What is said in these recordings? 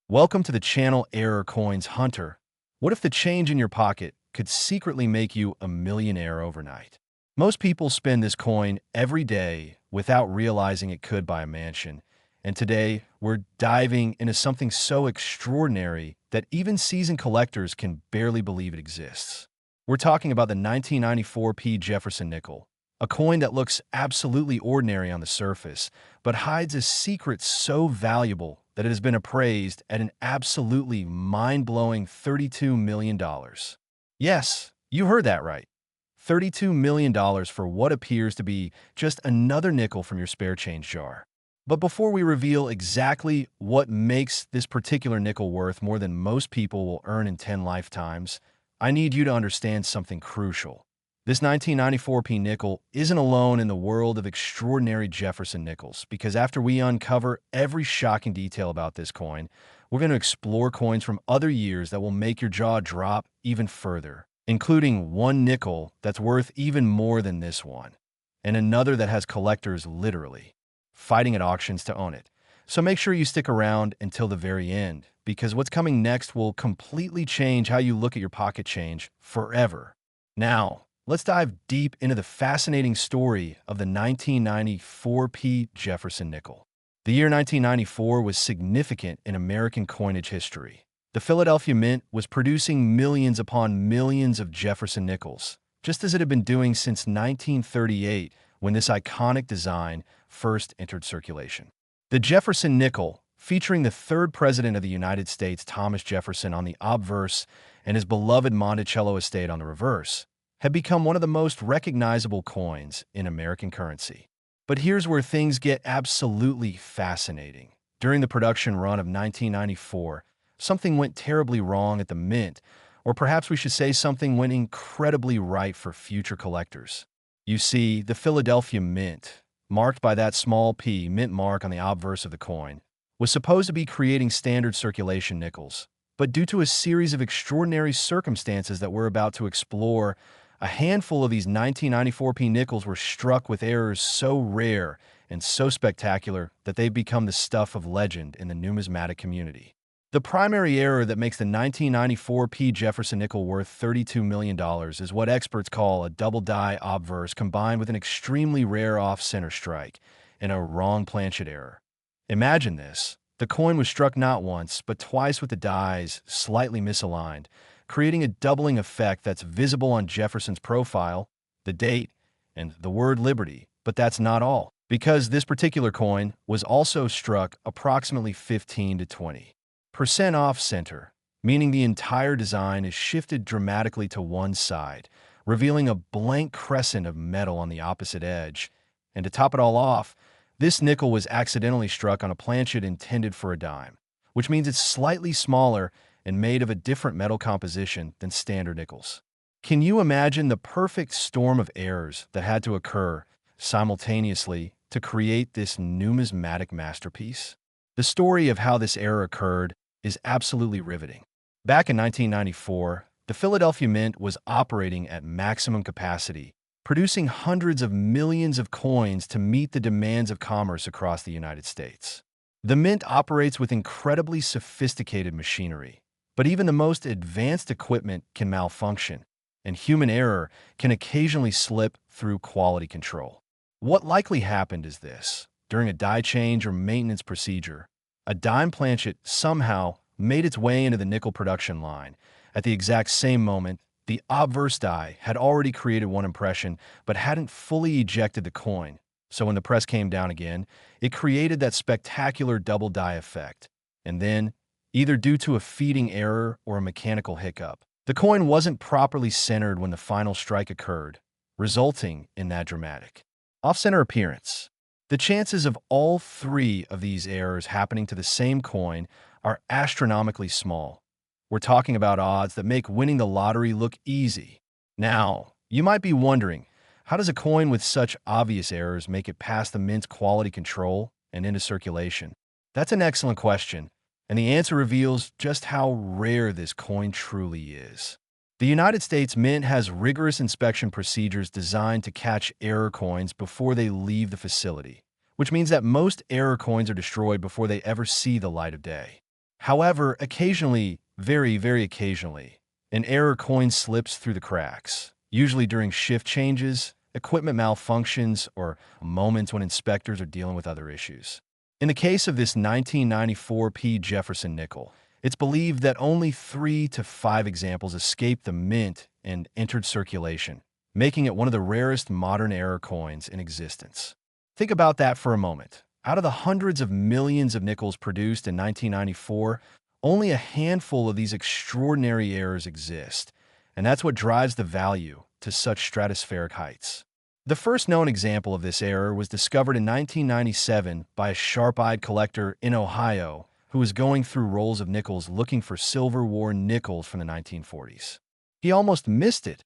Welcome to the channel Error Coins Hunter. What if the change in your pocket could secretly make you a millionaire overnight? Most people spend this coin every day without realizing it could buy a mansion. And today, we're diving into something so extraordinary that even seasoned collectors can barely believe it exists. We're talking about the 1994 P Jefferson Nickel, a coin that looks absolutely ordinary on the surface, but hides a secret so valuable that it has been appraised at an absolutely mind-blowing $32 million. Yes, you heard that right. $32 million for what appears to be just another nickel from your spare change jar. But before we reveal exactly what makes this particular nickel worth more than most people will earn in 10 lifetimes, I need you to understand something crucial. This 1994 P nickel isn't alone in the world of extraordinary Jefferson Nickels, because after we uncover every shocking detail about this coin, we're going to explore coins from other years that will make your jaw drop even further, including one nickel that's worth even more than this one, and another that has collectors literally fighting at auctions to own it. So make sure you stick around until the very end, because what's coming next will completely change how you look at your pocket change forever. Now, let's dive deep into the fascinating story of the 1994 P Jefferson Nickel. The year 1994 was significant in American coinage history. The Philadelphia Mint was producing millions upon millions of Jefferson Nickels, just as it had been doing since 1938 when this iconic design first entered circulation. The Jefferson Nickel, featuring the third president of the United States, Thomas Jefferson, on the obverse and his beloved Monticello estate on the reverse, had become one of the most recognizable coins in American currency. But here's where things get absolutely fascinating. During the production run of 1994, something went terribly wrong at the mint, or perhaps we should say something went incredibly right for future collectors. You see, the Philadelphia Mint, marked by that small p mint mark on the obverse of the coin, was supposed to be creating standard circulation nickels. But due to a series of extraordinary circumstances that we're about to explore, a handful of these 1994 P nickels were struck with errors so rare and so spectacular that they've become the stuff of legend in the numismatic community. The primary error that makes the 1994 P Jefferson Nickel worth $32 million is what experts call a double die obverse combined with an extremely rare off-center strike and a wrong planchet error. Imagine this. The coin was struck not once, but twice with the dies slightly misaligned, creating a doubling effect that's visible on Jefferson's profile, the date, and the word liberty. But that's not all, because this particular coin was also struck approximately 15 to 20% off center, meaning the entire design is shifted dramatically to one side, revealing a blank crescent of metal on the opposite edge. And to top it all off, this nickel was accidentally struck on a planchet intended for a dime, which means it's slightly smaller and made of a different metal composition than standard nickels. Can you imagine the perfect storm of errors that had to occur simultaneously to create this numismatic masterpiece? The story of how this error occurred is absolutely riveting. Back in 1994, the Philadelphia Mint was operating at maximum capacity, producing hundreds of millions of coins to meet the demands of commerce across the United States. The Mint operates with incredibly sophisticated machinery, but even the most advanced equipment can malfunction, and human error can occasionally slip through quality control. What likely happened is this. During a die change or maintenance procedure, a dime planchet somehow made its way into the nickel production line. At the exact same moment, the obverse die had already created one impression but hadn't fully ejected the coin. So when the press came down again, it created that spectacular double die effect. And then, either due to a feeding error or a mechanical hiccup, the coin wasn't properly centered when the final strike occurred, resulting in that dramatic off-center appearance. The chances of all three of these errors happening to the same coin are astronomically small. We're talking about odds that make winning the lottery look easy. Now, you might be wondering, how does a coin with such obvious errors make it past the mint's quality control and into circulation? That's an excellent question, and the answer reveals just how rare this coin truly is. The United States Mint has rigorous inspection procedures designed to catch error coins before they leave the facility, which means that most error coins are destroyed before they ever see the light of day. However, occasionally, very occasionally, an error coin slips through the cracks, usually during shift changes, equipment malfunctions, or moments when inspectors are dealing with other issues. In the case of this 1994 P Jefferson Nickel, it's believed that only 3 to 5 examples escaped the mint and entered circulation, making it one of the rarest modern error coins in existence. Think about that for a moment. Out of the hundreds of millions of nickels produced in 1994, only a handful of these extraordinary errors exist, and that's what drives the value to such stratospheric heights. The first known example of this error was discovered in 1997 by a sharp-eyed collector in Ohio who was going through rolls of nickels looking for Silver War nickels from the 1940s. He almost missed it.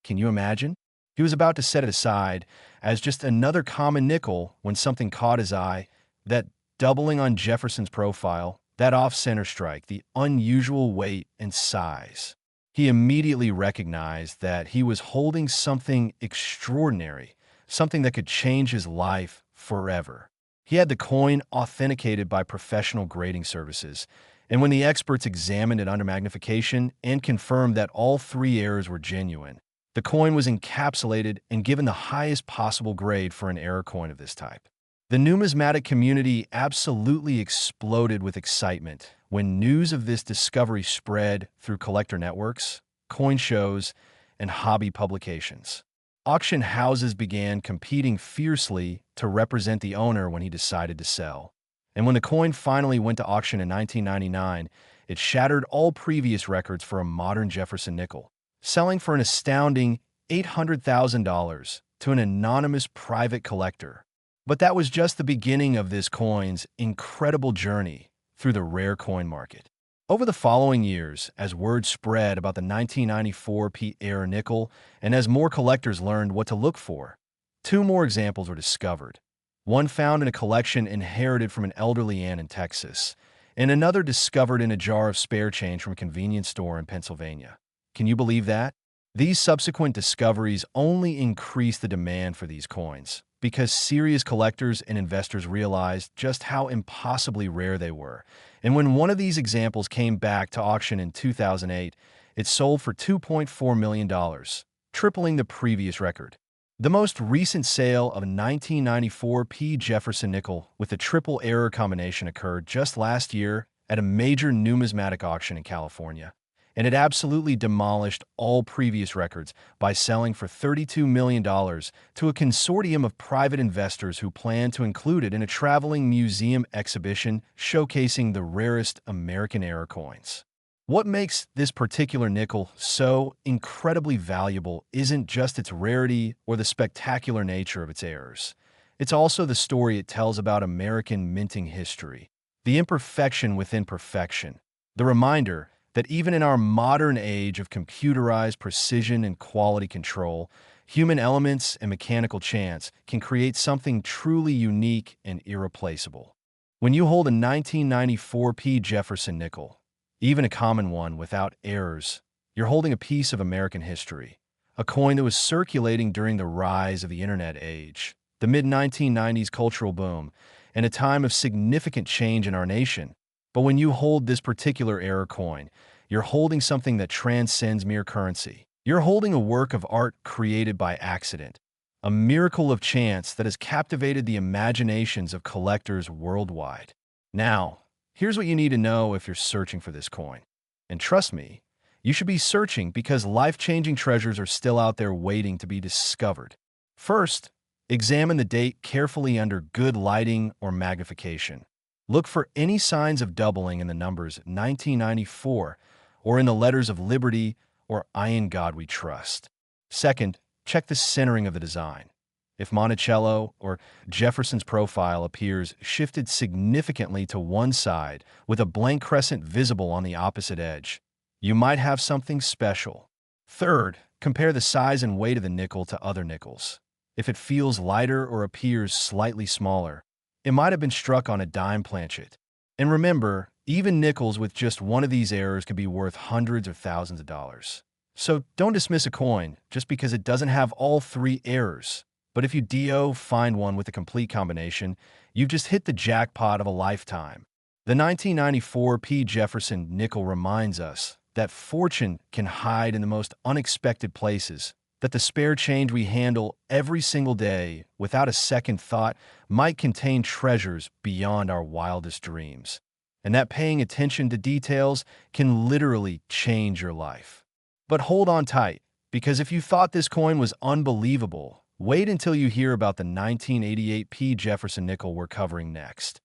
Can you imagine? He was about to set it aside as just another common nickel when something caught his eye, that doubling on Jefferson's profile, that off-center strike, the unusual weight and size. He immediately recognized that he was holding something extraordinary, something that could change his life forever. He had the coin authenticated by professional grading services, and when the experts examined it under magnification and confirmed that all 3 errors were genuine, the coin was encapsulated and given the highest possible grade for an error coin of this type. The numismatic community absolutely exploded with excitement when news of this discovery spread through collector networks, coin shows, and hobby publications. Auction houses began competing fiercely to represent the owner when he decided to sell. And when the coin finally went to auction in 1999, it shattered all previous records for a modern Jefferson nickel, selling for an astounding $800,000 to an anonymous private collector. But that was just the beginning of this coin's incredible journey through the rare coin market. Over the following years, as word spread about the 1994 P error nickel and as more collectors learned what to look for, 2 more examples were discovered. One found in a collection inherited from an elderly aunt in Texas, and another discovered in a jar of spare change from a convenience store in Pennsylvania. Can you believe that? These subsequent discoveries only increased the demand for these coins, because serious collectors and investors realized just how impossibly rare they were. And when one of these examples came back to auction in 2008, it sold for $2.4 million, tripling the previous record. The most recent sale of a 1994 P Jefferson Nickel with a triple error combination occurred just last year at a major numismatic auction in California, and it absolutely demolished all previous records by selling for $32 million to a consortium of private investors who plan to include it in a traveling museum exhibition showcasing the rarest American error coins. What makes this particular nickel so incredibly valuable isn't just its rarity or the spectacular nature of its errors. It's also the story it tells about American minting history, the imperfection within perfection, the reminder that even in our modern age of computerized precision and quality control, human elements and mechanical chance can create something truly unique and irreplaceable. When you hold a 1994 P Jefferson Nickel, even a common one without errors, you're holding a piece of American history, a coin that was circulating during the rise of the internet age, the mid-1990s cultural boom, and a time of significant change in our nation. But when you hold this particular error coin, you're holding something that transcends mere currency. You're holding a work of art created by accident, a miracle of chance that has captivated the imaginations of collectors worldwide. Now, here's what you need to know if you're searching for this coin. And trust me, you should be searching because life-changing treasures are still out there waiting to be discovered. First, examine the date carefully under good lighting or magnification. Look for any signs of doubling in the numbers 1994 or in the letters of Liberty or I in God We Trust. Second, check the centering of the design. If Monticello or Jefferson's profile appears shifted significantly to one side with a blank crescent visible on the opposite edge, you might have something special. Third, compare the size and weight of the nickel to other nickels. If it feels lighter or appears slightly smaller, it might have been struck on a dime planchet. And remember, even nickels with just one of these errors can be worth hundreds or thousands of dollars. So don't dismiss a coin just because it doesn't have all 3 errors. But if you find one with a complete combination, you've just hit the jackpot of a lifetime. The 1994 P Jefferson Nickel reminds us that fortune can hide in the most unexpected places, that the spare change we handle every single day without a second thought might contain treasures beyond our wildest dreams, and that paying attention to details can literally change your life. But hold on tight, because if you thought this coin was unbelievable, wait until you hear about the 1988 P Jefferson Nickel we're covering next.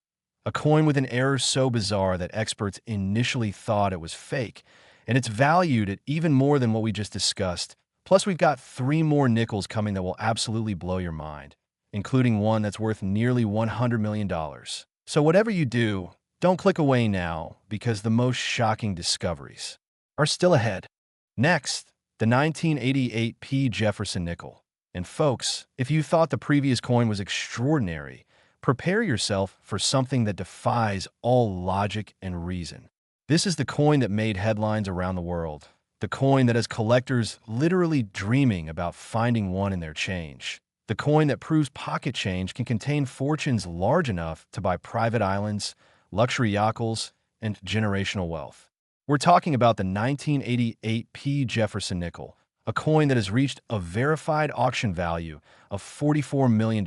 A coin with an error so bizarre that experts initially thought it was fake, and it's valued at even more than what we just discussed. Plus, we've got 3 more nickels coming that will absolutely blow your mind, including one that's worth nearly $100 million. So whatever you do, don't click away now, because the most shocking discoveries are still ahead. Next, the 1988 P Jefferson Nickel. And folks, if you thought the previous coin was extraordinary, prepare yourself for something that defies all logic and reason. This is the coin that made headlines around the world. The coin that has collectors literally dreaming about finding one in their change. The coin that proves pocket change can contain fortunes large enough to buy private islands, luxury yachts, and generational wealth. We're talking about the 1988 P Jefferson Nickel, a coin that has reached a verified auction value of $44 million.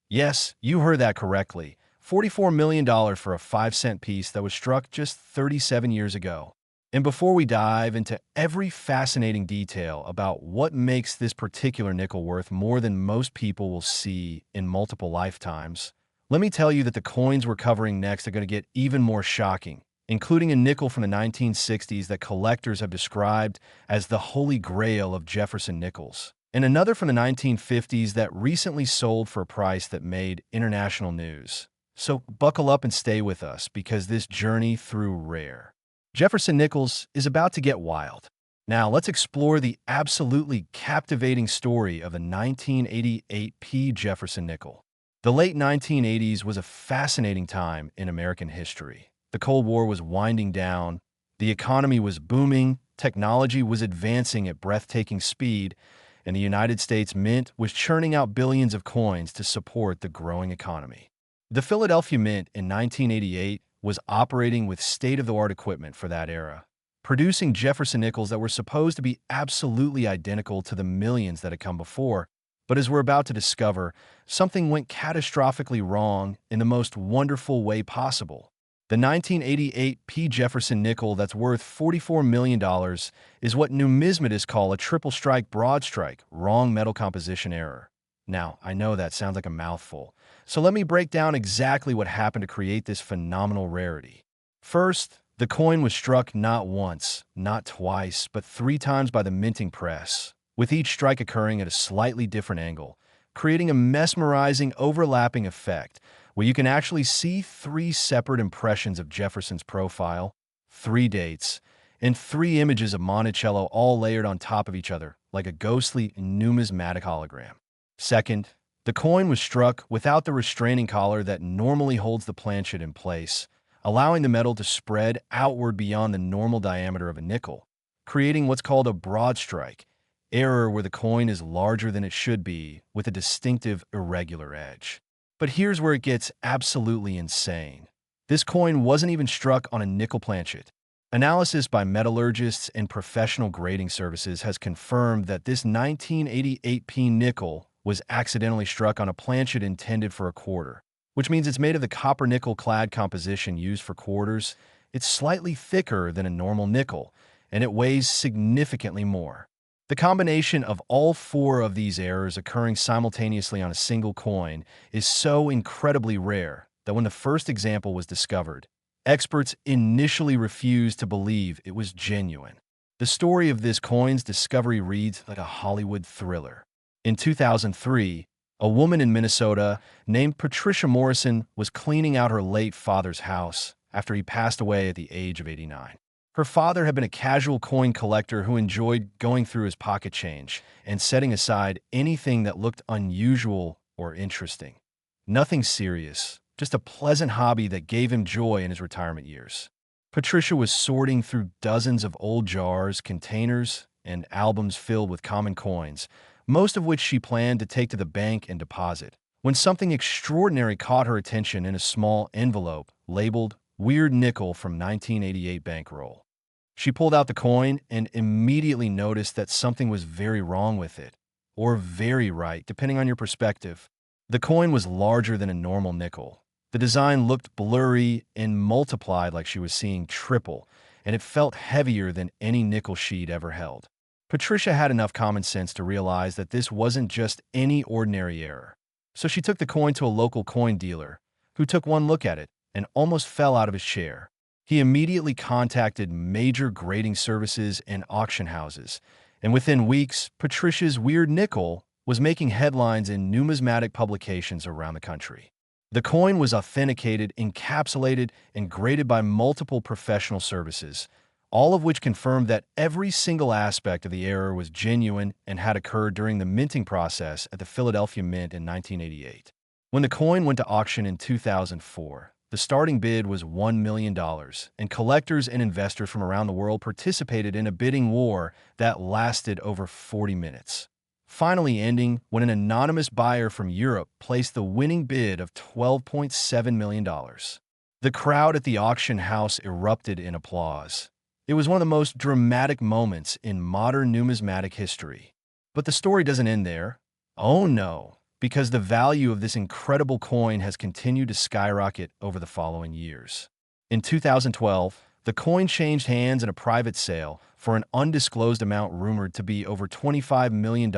Yes, you heard that correctly. $44 million for a 5-cent piece that was struck just 37 years ago. And before we dive into every fascinating detail about what makes this particular nickel worth more than most people will see in multiple lifetimes, let me tell you that the coins we're covering next are going to get even more shocking, including a nickel from the 1960s that collectors have described as the holy grail of Jefferson Nickels, and another from the 1950s that recently sold for a price that made international news. So buckle up and stay with us, because this journey through rare Jefferson Nickels is about to get wild. Now let's explore the absolutely captivating story of the 1988 P Jefferson Nickel. The late 1980s was a fascinating time in American history. The Cold War was winding down, the economy was booming, technology was advancing at breathtaking speed, and the United States Mint was churning out billions of coins to support the growing economy. The Philadelphia Mint in 1988 was operating with state-of-the-art equipment for that era, producing Jefferson Nickels that were supposed to be absolutely identical to the millions that had come before. But as we're about to discover, something went catastrophically wrong in the most wonderful way possible. The 1988 P Jefferson Nickel that's worth $44 million is what numismatists call a triple strike broad strike, wrong metal composition error. Now, I know that sounds like a mouthful, so let me break down exactly what happened to create this phenomenal rarity. First, the coin was struck not once, not twice, but 3 times by the minting press, with each strike occurring at a slightly different angle, creating a mesmerizing overlapping effect where you can actually see 3 separate impressions of Jefferson's profile, 3 dates, and 3 images of Monticello all layered on top of each other like a ghostly numismatic hologram. Second, the coin was struck without the restraining collar that normally holds the planchet in place, allowing the metal to spread outward beyond the normal diameter of a nickel, creating what's called a broad strike, error where the coin is larger than it should be with a distinctive irregular edge. But here's where it gets absolutely insane. This coin wasn't even struck on a nickel planchet. Analysis by metallurgists and professional grading services has confirmed that this 1988 P nickel was accidentally struck on a planchet intended for a quarter, which means it's made of the copper-nickel clad composition used for quarters. It's slightly thicker than a normal nickel, and it weighs significantly more. The combination of all 4 of these errors occurring simultaneously on a single coin is so incredibly rare that when the first example was discovered, experts initially refused to believe it was genuine. The story of this coin's discovery reads like a Hollywood thriller. In 2003, a woman in Minnesota named Patricia Morrison was cleaning out her late father's house after he passed away at the age of 89. Her father had been a casual coin collector who enjoyed going through his pocket change and setting aside anything that looked unusual or interesting. Nothing serious, just a pleasant hobby that gave him joy in his retirement years. Patricia was sorting through dozens of old jars, containers, and albums filled with common coins, most of which she planned to take to the bank and deposit, when something extraordinary caught her attention in a small envelope labeled Weird Nickel from 1988 bankroll. She pulled out the coin and immediately noticed that something was very wrong with it, or very right, depending on your perspective. The coin was larger than a normal nickel. The design looked blurry and multiplied like she was seeing triple, and it felt heavier than any nickel she'd ever held. Patricia had enough common sense to realize that this wasn't just any ordinary error. So she took the coin to a local coin dealer, who took one look at it and almost fell out of his chair. He immediately contacted major grading services and auction houses, and within weeks, Patricia's weird nickel was making headlines in numismatic publications around the country. The coin was authenticated, encapsulated, and graded by multiple professional services, all of which confirmed that every single aspect of the error was genuine and had occurred during the minting process at the Philadelphia Mint in 1988. When the coin went to auction in 2004, the starting bid was $1 million, and collectors and investors from around the world participated in a bidding war that lasted over 40 minutes, finally ending when an anonymous buyer from Europe placed the winning bid of $12.7 million. The crowd at the auction house erupted in applause. It was one of the most dramatic moments in modern numismatic history. But the story doesn't end there. Oh no, because the value of this incredible coin has continued to skyrocket over the following years. In 2012, the coin changed hands in a private sale for an undisclosed amount rumored to be over $25 million,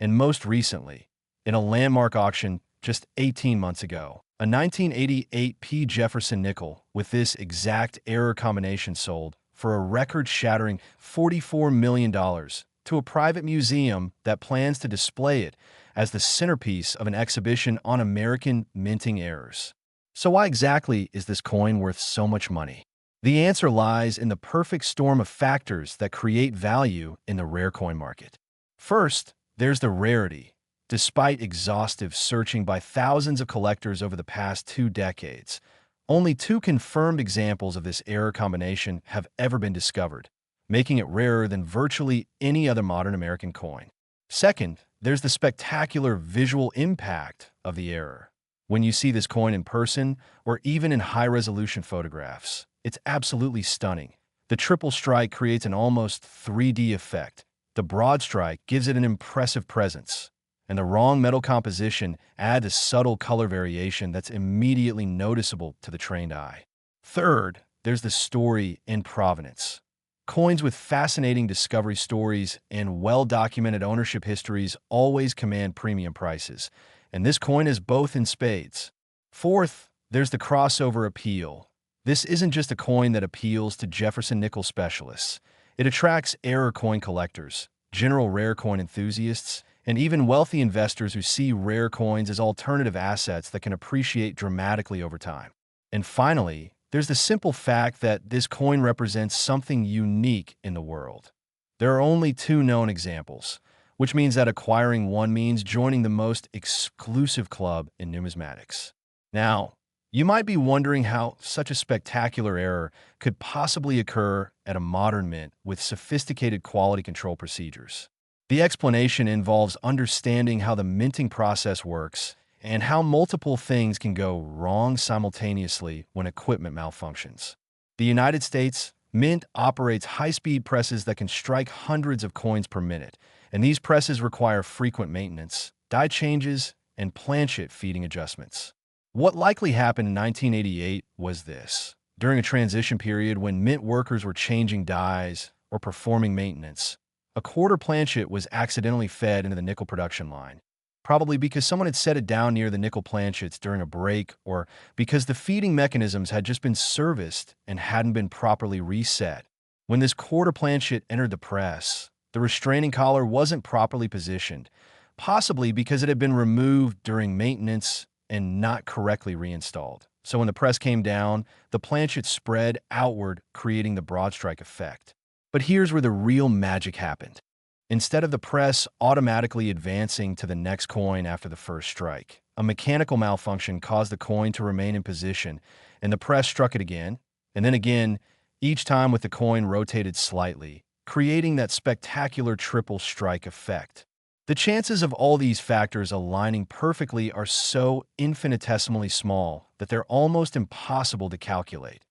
and most recently, in a landmark auction just 18 months ago, a 1988 P Jefferson Nickel with this exact error combination sold for a record-shattering $44 million to a private museum that plans to display it as the centerpiece of an exhibition on American minting errors. So why exactly is this coin worth so much money? The answer lies in the perfect storm of factors that create value in the rare coin market. First, there's the rarity. Despite exhaustive searching by thousands of collectors over the past 2 decades, only 2 confirmed examples of this error combination have ever been discovered, making it rarer than virtually any other modern American coin. Second, there's the spectacular visual impact of the error. When you see this coin in person, or even in high-resolution photographs, it's absolutely stunning. The triple strike creates an almost 3D effect. The broad strike gives it an impressive presence, and the wrong metal composition adds a subtle color variation that's immediately noticeable to the trained eye. Third, there's the story and provenance. Coins with fascinating discovery stories and well-documented ownership histories always command premium prices, and this coin is both in spades. Fourth, there's the crossover appeal. This isn't just a coin that appeals to Jefferson Nickel specialists. It attracts error coin collectors, general rare coin enthusiasts, and even wealthy investors who see rare coins as alternative assets that can appreciate dramatically over time. And finally, there's the simple fact that this coin represents something unique in the world. There are only 2 known examples, which means that acquiring one means joining the most exclusive club in numismatics. Now, you might be wondering how such a spectacular error could possibly occur at a modern mint with sophisticated quality control procedures. The explanation involves understanding how the minting process works and how multiple things can go wrong simultaneously when equipment malfunctions. The United States Mint operates high-speed presses that can strike hundreds of coins per minute, and these presses require frequent maintenance, die changes, and planchet feeding adjustments. What likely happened in 1988 was this. During a transition period when mint workers were changing dies or performing maintenance, a quarter planchet was accidentally fed into the nickel production line, probably because someone had set it down near the nickel planchets during a break or because the feeding mechanisms had just been serviced and hadn't been properly reset. When this quarter planchet entered the press, the restraining collar wasn't properly positioned, possibly because it had been removed during maintenance and not correctly reinstalled. So when the press came down, the planchet spread outward, creating the broad strike effect. But here's where the real magic happened. Instead of the press automatically advancing to the next coin after the first strike, a mechanical malfunction caused the coin to remain in position, and the press struck it again, and then again, each time with the coin rotated slightly, creating that spectacular triple strike effect. The chances of all these factors aligning perfectly are so infinitesimally small that they're almost impossible to calculate.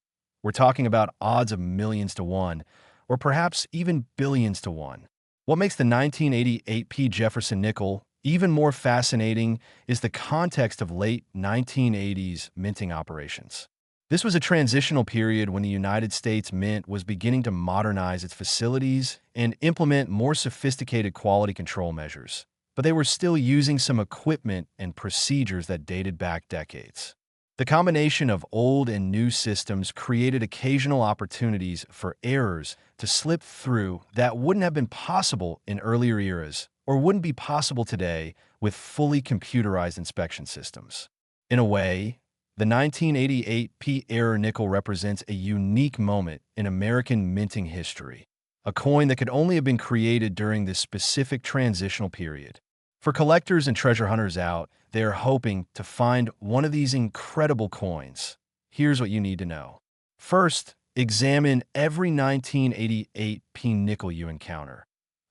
We're talking about odds of millions to one, or perhaps even billions to one. What makes the 1988 P Jefferson Nickel even more fascinating is the context of late 1980s minting operations. This was a transitional period when the United States Mint was beginning to modernize its facilities and implement more sophisticated quality control measures, but they were still using some equipment and procedures that dated back decades. The combination of old and new systems created occasional opportunities for errors to slip through that wouldn't have been possible in earlier eras or wouldn't be possible today with fully computerized inspection systems. In a way, the 1988 P error nickel represents a unique moment in American minting history, a coin that could only have been created during this specific transitional period. For collectors and treasure hunters out there hoping to find one of these incredible coins, here's what you need to know. First, examine every 1988 P nickel you encounter.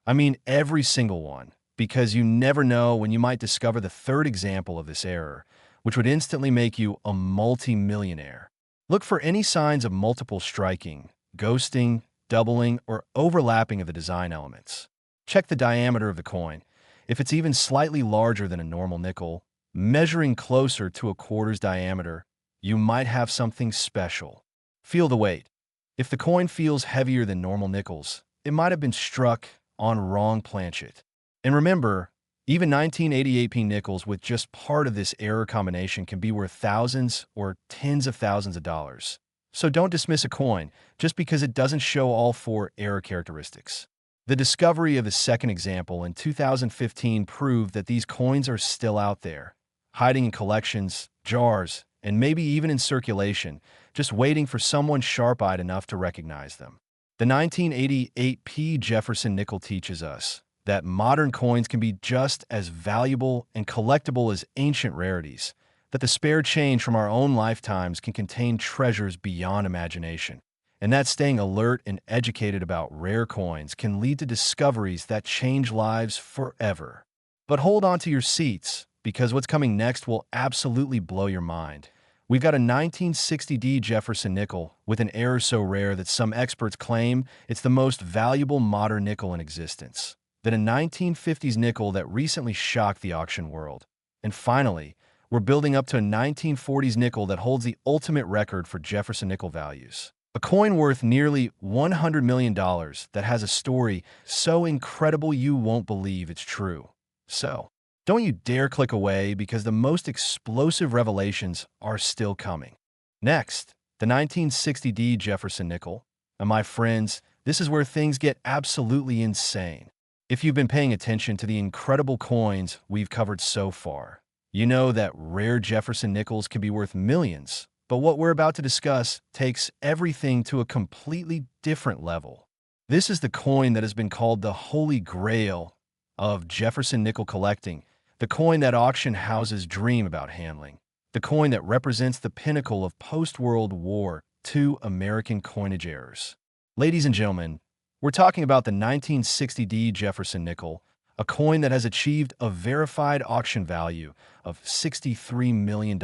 I mean every single one, because you never know when you might discover the third example of this error, which would instantly make you a multi-millionaire. Look for any signs of multiple striking, ghosting, doubling, or overlapping of the design elements. Check the diameter of the coin. If it's even slightly larger than a normal nickel, measuring closer to a quarter's diameter, you might have something special. Feel the weight. If the coin feels heavier than normal nickels, it might have been struck on wrong planchet. And remember, even 1988 P nickels with just part of this error combination can be worth thousands or tens of thousands of dollars. So don't dismiss a coin just because it doesn't show all four error characteristics. The discovery of the second example in 2015 proved that these coins are still out there, hiding in collections, jars, and maybe even in circulation, just waiting for someone sharp-eyed enough to recognize them. The 1988 P Jefferson Nickel teaches us that modern coins can be just as valuable and collectible as ancient rarities, that the spare change from our own lifetimes can contain treasures beyond imagination, and that staying alert and educated about rare coins can lead to discoveries that change lives forever. But hold on to your seats, because what's coming next will absolutely blow your mind. We've got a 1960 D Jefferson Nickel with an error so rare that some experts claim it's the most valuable modern nickel in existence. Then a 1950s nickel that recently shocked the auction world. And finally, we're building up to a 1940s nickel that holds the ultimate record for Jefferson nickel values. A coin worth nearly $100 million that has a story so incredible you won't believe it's true. So, don't you dare click away because the most explosive revelations are still coming. Next, the 1960 D Jefferson Nickel. And my friends, this is where things get absolutely insane. If you've been paying attention to the incredible coins we've covered so far, you know that rare Jefferson Nickels can be worth millions, but what we're about to discuss takes everything to a completely different level. This is the coin that has been called the Holy Grail of Jefferson nickel collecting, the coin that auction houses dream about handling, the coin that represents the pinnacle of post-World War II American coinage errors. Ladies and gentlemen, we're talking about the 1960 D Jefferson Nickel, a coin that has achieved a verified auction value of $63 million.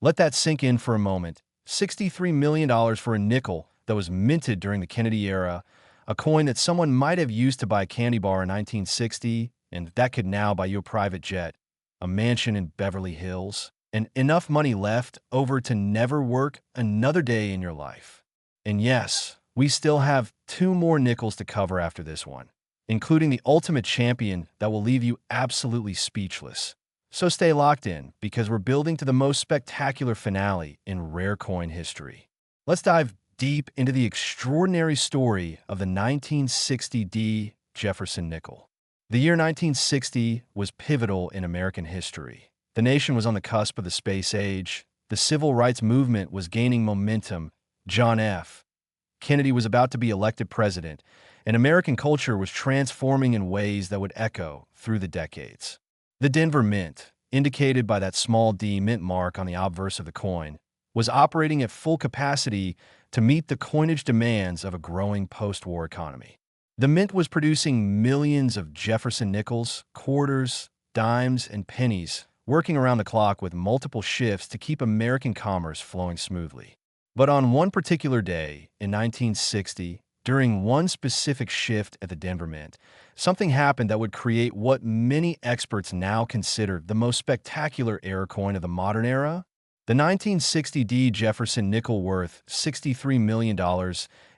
Let that sink in for a moment. $63 million for a nickel that was minted during the Kennedy era, a coin that someone might have used to buy a candy bar in 1960, and that could now buy you a private jet, a mansion in Beverly Hills, and enough money left over to never work another day in your life. And yes, we still have two more nickels to cover after this one, including the ultimate champion that will leave you absolutely speechless. So stay locked in, because we're building to the most spectacular finale in rare coin history. Let's dive deep into the extraordinary story of the 1960 D Jefferson Nickel. The year 1960 was pivotal in American history. The nation was on the cusp of the space age. The civil rights movement was gaining momentum. John F. Kennedy was about to be elected president, and American culture was transforming in ways that would echo through the decades. The Denver Mint, indicated by that small D mint mark on the obverse of the coin, was operating at full capacity to meet the coinage demands of a growing post-war economy. The mint was producing millions of Jefferson nickels, quarters, dimes, and pennies working around the clock with multiple shifts to keep American commerce flowing smoothly. But on one particular day in 1960, during one specific shift at the Denver Mint, something happened that would create what many experts now consider the most spectacular error coin of the modern era. The 1960 D Jefferson Nickel, worth $63 million,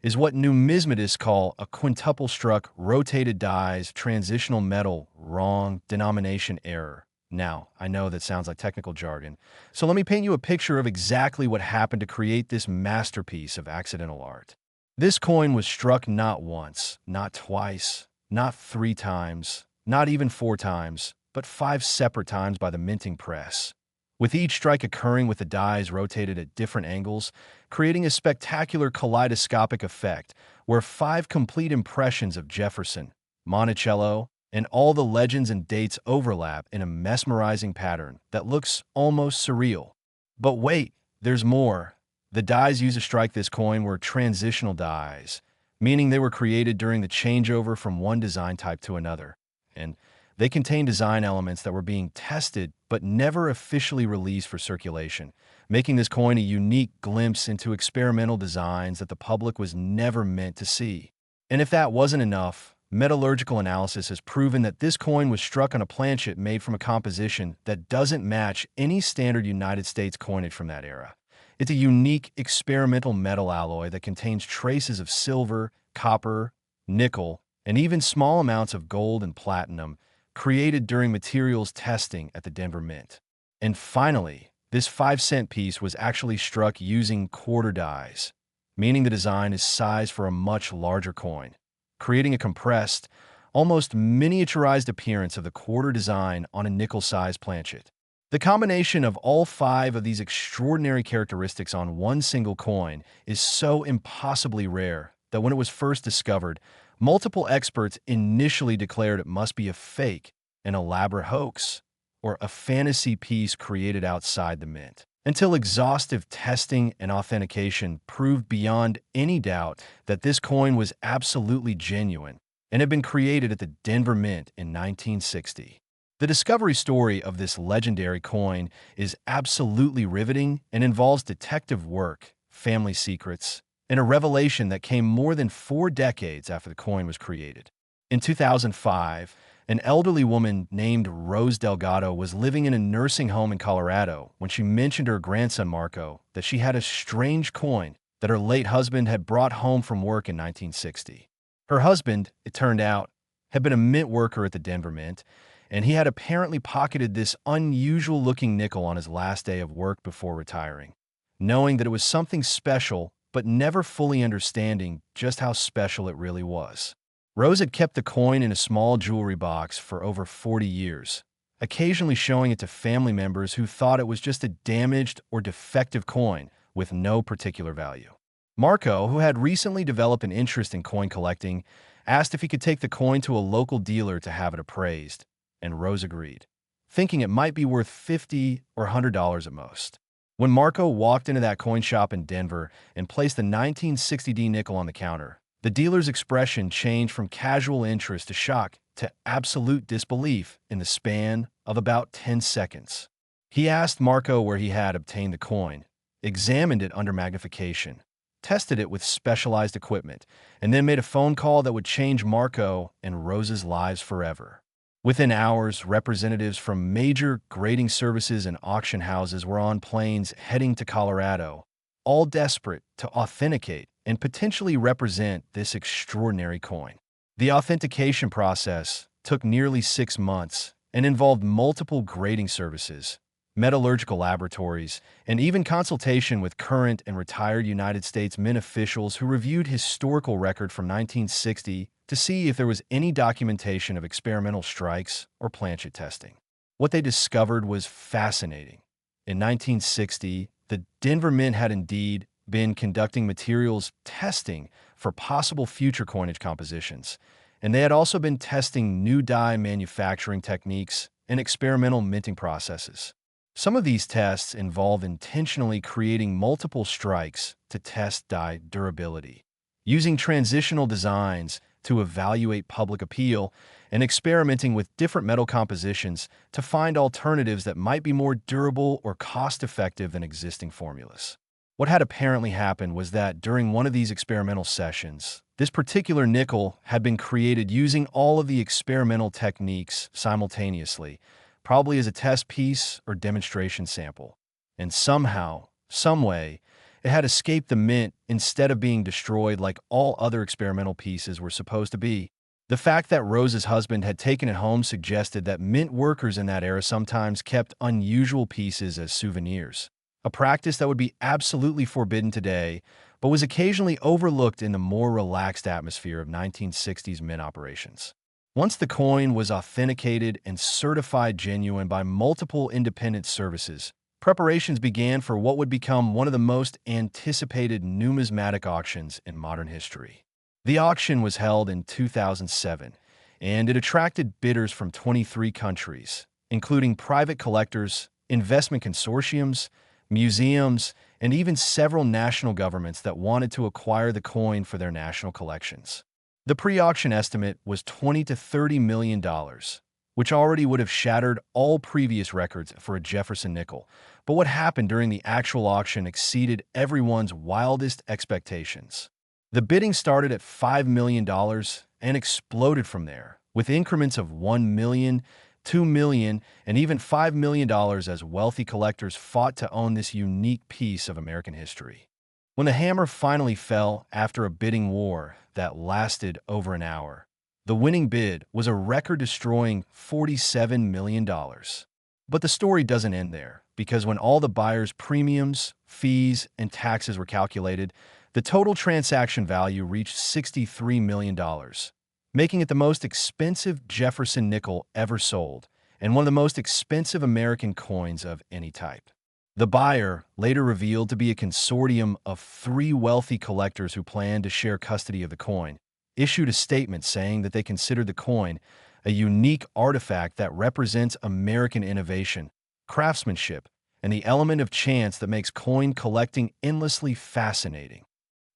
is what numismatists call a quintuple-struck, rotated dies, transitional metal, wrong denomination error. Now, I know that sounds like technical jargon, so let me paint you a picture of exactly what happened to create this masterpiece of accidental art. This coin was struck not once, not twice, not 3 times, not even 4 times, but 5 separate times by the minting press, with each strike occurring with the dies rotated at different angles, creating a spectacular kaleidoscopic effect where 5 complete impressions of Jefferson, Monticello, and all the legends and dates overlap in a mesmerizing pattern that looks almost surreal. But wait, there's more. The dies used to strike this coin were transitional dies, meaning they were created during the changeover from one design type to another, and they contained design elements that were being tested but never officially released for circulation, making this coin a unique glimpse into experimental designs that the public was never meant to see. And if that wasn't enough, metallurgical analysis has proven that this coin was struck on a planchet made from a composition that doesn't match any standard United States coinage from that era. It's a unique experimental metal alloy that contains traces of silver, copper, nickel, and even small amounts of gold and platinum, created during materials testing at the Denver Mint. And finally, this 5-cent piece was actually struck using quarter dies, meaning the design is sized for a much larger coin, creating a compressed, almost miniaturized appearance of the quarter design on a nickel-sized planchet. The combination of all 5 of these extraordinary characteristics on one single coin is so impossibly rare that when it was first discovered, multiple experts initially declared it must be a fake, an elaborate hoax, or a fantasy piece created outside the mint, until exhaustive testing and authentication proved beyond any doubt that this coin was absolutely genuine and had been created at the Denver Mint in 1960. The discovery story of this legendary coin is absolutely riveting and involves detective work, family secrets, and a revelation that came more than 4 decades after the coin was created. In 2005, an elderly woman named Rose Delgado was living in a nursing home in Colorado when she mentioned to her grandson Marco that she had a strange coin that her late husband had brought home from work in 1960. Her husband, it turned out, had been a mint worker at the Denver Mint, and he had apparently pocketed this unusual-looking nickel on his last day of work before retiring, knowing that it was something special but never fully understanding just how special it really was. Rose had kept the coin in a small jewelry box for over 40 years, occasionally showing it to family members who thought it was just a damaged or defective coin with no particular value. Marco, who had recently developed an interest in coin collecting, asked if he could take the coin to a local dealer to have it appraised, and Rose agreed, thinking it might be worth $50 or $100 at most. When Marco walked into that coin shop in Denver and placed the 1960 D nickel on the counter, the dealer's expression changed from casual interest to shock to absolute disbelief in the span of about 10 seconds. He asked Marco where he had obtained the coin, examined it under magnification, tested it with specialized equipment, and then made a phone call that would change Marco and Rose's lives forever. Within hours, representatives from major grading services and auction houses were on planes heading to Colorado, all desperate to authenticate and potentially represent this extraordinary coin. The authentication process took nearly 6 months and involved multiple grading services, metallurgical laboratories, and even consultation with current and retired United States Mint officials who reviewed historical record from 1960 to see if there was any documentation of experimental strikes or planchet testing. What they discovered was fascinating. In 1960, the Denver Mint had indeed been conducting materials testing for possible future coinage compositions, and they had also been testing new die manufacturing techniques and experimental minting processes. Some of these tests involve intentionally creating multiple strikes to test die durability, using transitional designs to evaluate public appeal and experimenting with different metal compositions to find alternatives that might be more durable or cost-effective than existing formulas. What had apparently happened was that during one of these experimental sessions, this particular nickel had been created using all of the experimental techniques simultaneously, probably as a test piece or demonstration sample. And somehow, someway, it had escaped the mint instead of being destroyed like all other experimental pieces were supposed to be. The fact that Rose's husband had taken it home suggested that mint workers in that era sometimes kept unusual pieces as souvenirs, a practice that would be absolutely forbidden today, but was occasionally overlooked in the more relaxed atmosphere of 1960s mint operations. Once the coin was authenticated and certified genuine by multiple independent services, preparations began for what would become one of the most anticipated numismatic auctions in modern history. The auction was held in 2007, and it attracted bidders from 23 countries, including private collectors, investment consortiums, museums, and even several national governments that wanted to acquire the coin for their national collections. The pre-auction estimate was $20 to $30 million, which already would have shattered all previous records for a Jefferson nickel. But what happened during the actual auction exceeded everyone's wildest expectations. The bidding started at $5 million and exploded from there, with increments of $1 million, $2 million, and even $5 million as wealthy collectors fought to own this unique piece of American history. When the hammer finally fell after a bidding war that lasted over an hour, the winning bid was a record-destroying $47 million. But the story doesn't end there, because when all the buyers' premiums, fees, and taxes were calculated, the total transaction value reached $63 million, making it the most expensive Jefferson nickel ever sold and one of the most expensive American coins of any type. The buyer, later revealed to be a consortium of 3 wealthy collectors who planned to share custody of the coin, issued a statement saying that they considered the coin a unique artifact that represents American innovation, craftsmanship, and the element of chance that makes coin collecting endlessly fascinating.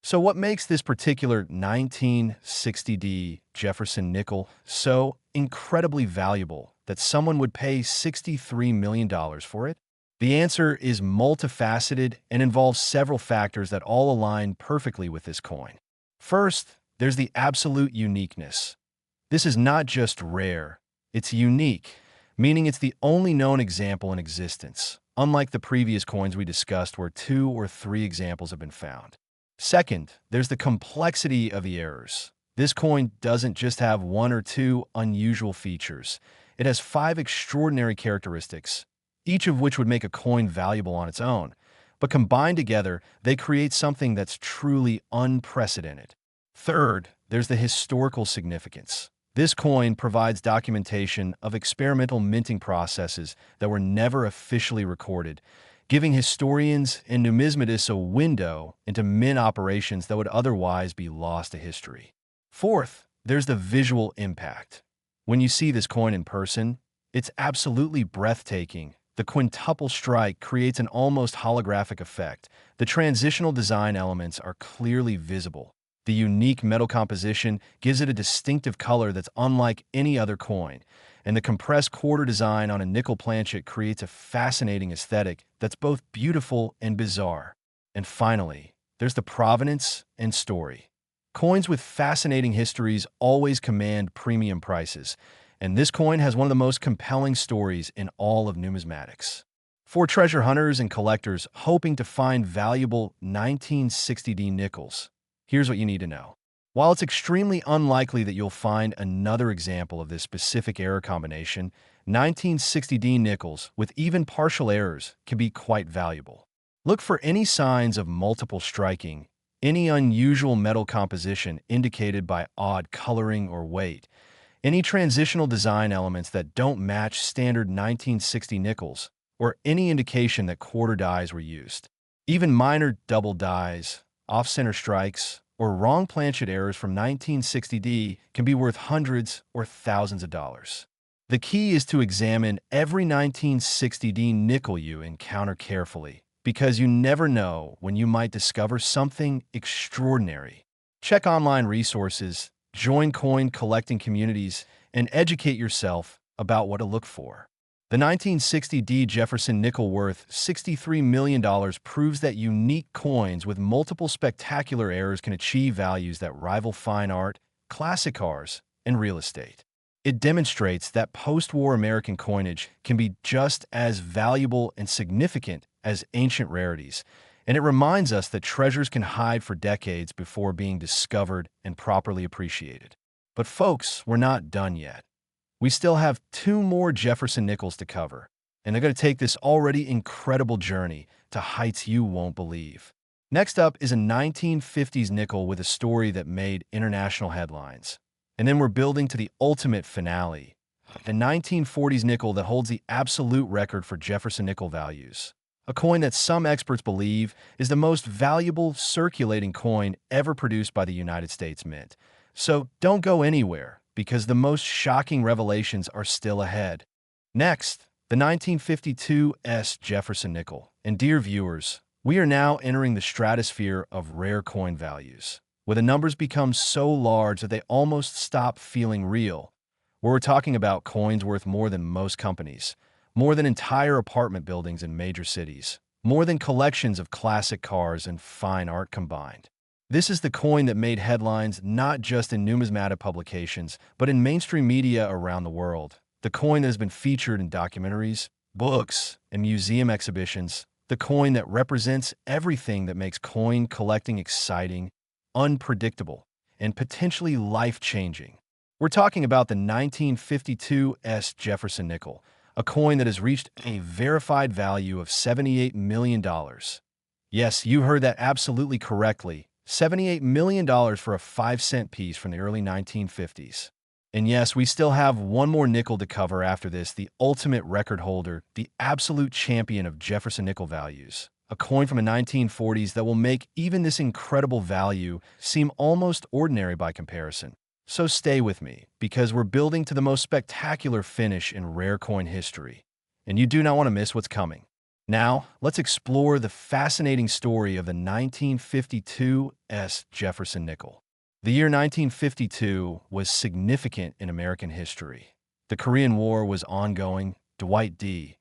So what makes this particular 1960 D Jefferson Nickel so incredibly valuable that someone would pay $63 million for it? The answer is multifaceted and involves several factors that all align perfectly with this coin. First, there's the absolute uniqueness. This is not just rare, it's unique, meaning it's the only known example in existence, unlike the previous coins we discussed where 2 or 3 examples have been found. Second, there's the complexity of the errors. This coin doesn't just have 1 or 2 unusual features. It has 5 extraordinary characteristics, each of which would make a coin valuable on its own. But combined together, they create something that's truly unprecedented. Third, there's the historical significance. This coin provides documentation of experimental minting processes that were never officially recorded, giving historians and numismatists a window into mint operations that would otherwise be lost to history. Fourth, there's the visual impact. When you see this coin in person, it's absolutely breathtaking. The quintuple strike creates an almost holographic effect. The transitional design elements are clearly visible. The unique metal composition gives it a distinctive color that's unlike any other coin, and the compressed quarter design on a nickel planchet creates a fascinating aesthetic that's both beautiful and bizarre. And finally, there's the provenance and story. Coins with fascinating histories always command premium prices, and this coin has one of the most compelling stories in all of numismatics. For treasure hunters and collectors hoping to find valuable 1960 D nickels, here's what you need to know. While it's extremely unlikely that you'll find another example of this specific error combination, 1960 D nickels with even partial errors can be quite valuable. Look for any signs of multiple striking, any unusual metal composition indicated by odd coloring or weight, any transitional design elements that don't match standard 1960 nickels, or any indication that quarter dies were used. Even minor double dies, off-center strikes, or wrong planchet errors from 1960 D can be worth hundreds or thousands of dollars. The key is to examine every 1960 D nickel you encounter carefully, because you never know when you might discover something extraordinary. Check online resources, join coin collecting communities, and educate yourself about what to look for. The 1960 D Jefferson Nickel worth $63 million proves that unique coins with multiple spectacular errors can achieve values that rival fine art, classic cars, and real estate. It demonstrates that post-war American coinage can be just as valuable and significant as ancient rarities, and it reminds us that treasures can hide for decades before being discovered and properly appreciated. But folks, we're not done yet. We still have two more Jefferson Nickels to cover, and they're going to take this already incredible journey to heights you won't believe. Next up is a 1950s nickel with a story that made international headlines. And then we're building to the ultimate finale, the 1940s nickel that holds the absolute record for Jefferson nickel values. A coin that some experts believe is the most valuable circulating coin ever produced by the United States Mint. So don't go anywhere, because the most shocking revelations are still ahead. Next, the 1952 S Jefferson Nickel. And dear viewers, we are now entering the stratosphere of rare coin values, where the numbers become so large that they almost stop feeling real. Where we're talking about coins worth more than most companies, more than entire apartment buildings in major cities, more than collections of classic cars and fine art combined. This is the coin that made headlines not just in numismatic publications, but in mainstream media around the world. The coin that has been featured in documentaries, books, and museum exhibitions. The coin that represents everything that makes coin collecting exciting, unpredictable, and potentially life-changing. We're talking about the 1952 S Jefferson Nickel, a coin that has reached a verified value of $78 million. Yes, you heard that absolutely correctly. $78 million for a 5-cent piece from the early 1950s. And yes, we still have one more nickel to cover after this, the ultimate record holder, the absolute champion of Jefferson nickel values. A coin from the 1940s that will make even this incredible value seem almost ordinary by comparison. So stay with me, because we're building to the most spectacular finish in rare coin history, and you do not want to miss what's coming. Now, let's explore the fascinating story of the 1952 S Jefferson Nickel. The year 1952 was significant in American history. The Korean War was ongoing. Dwight D.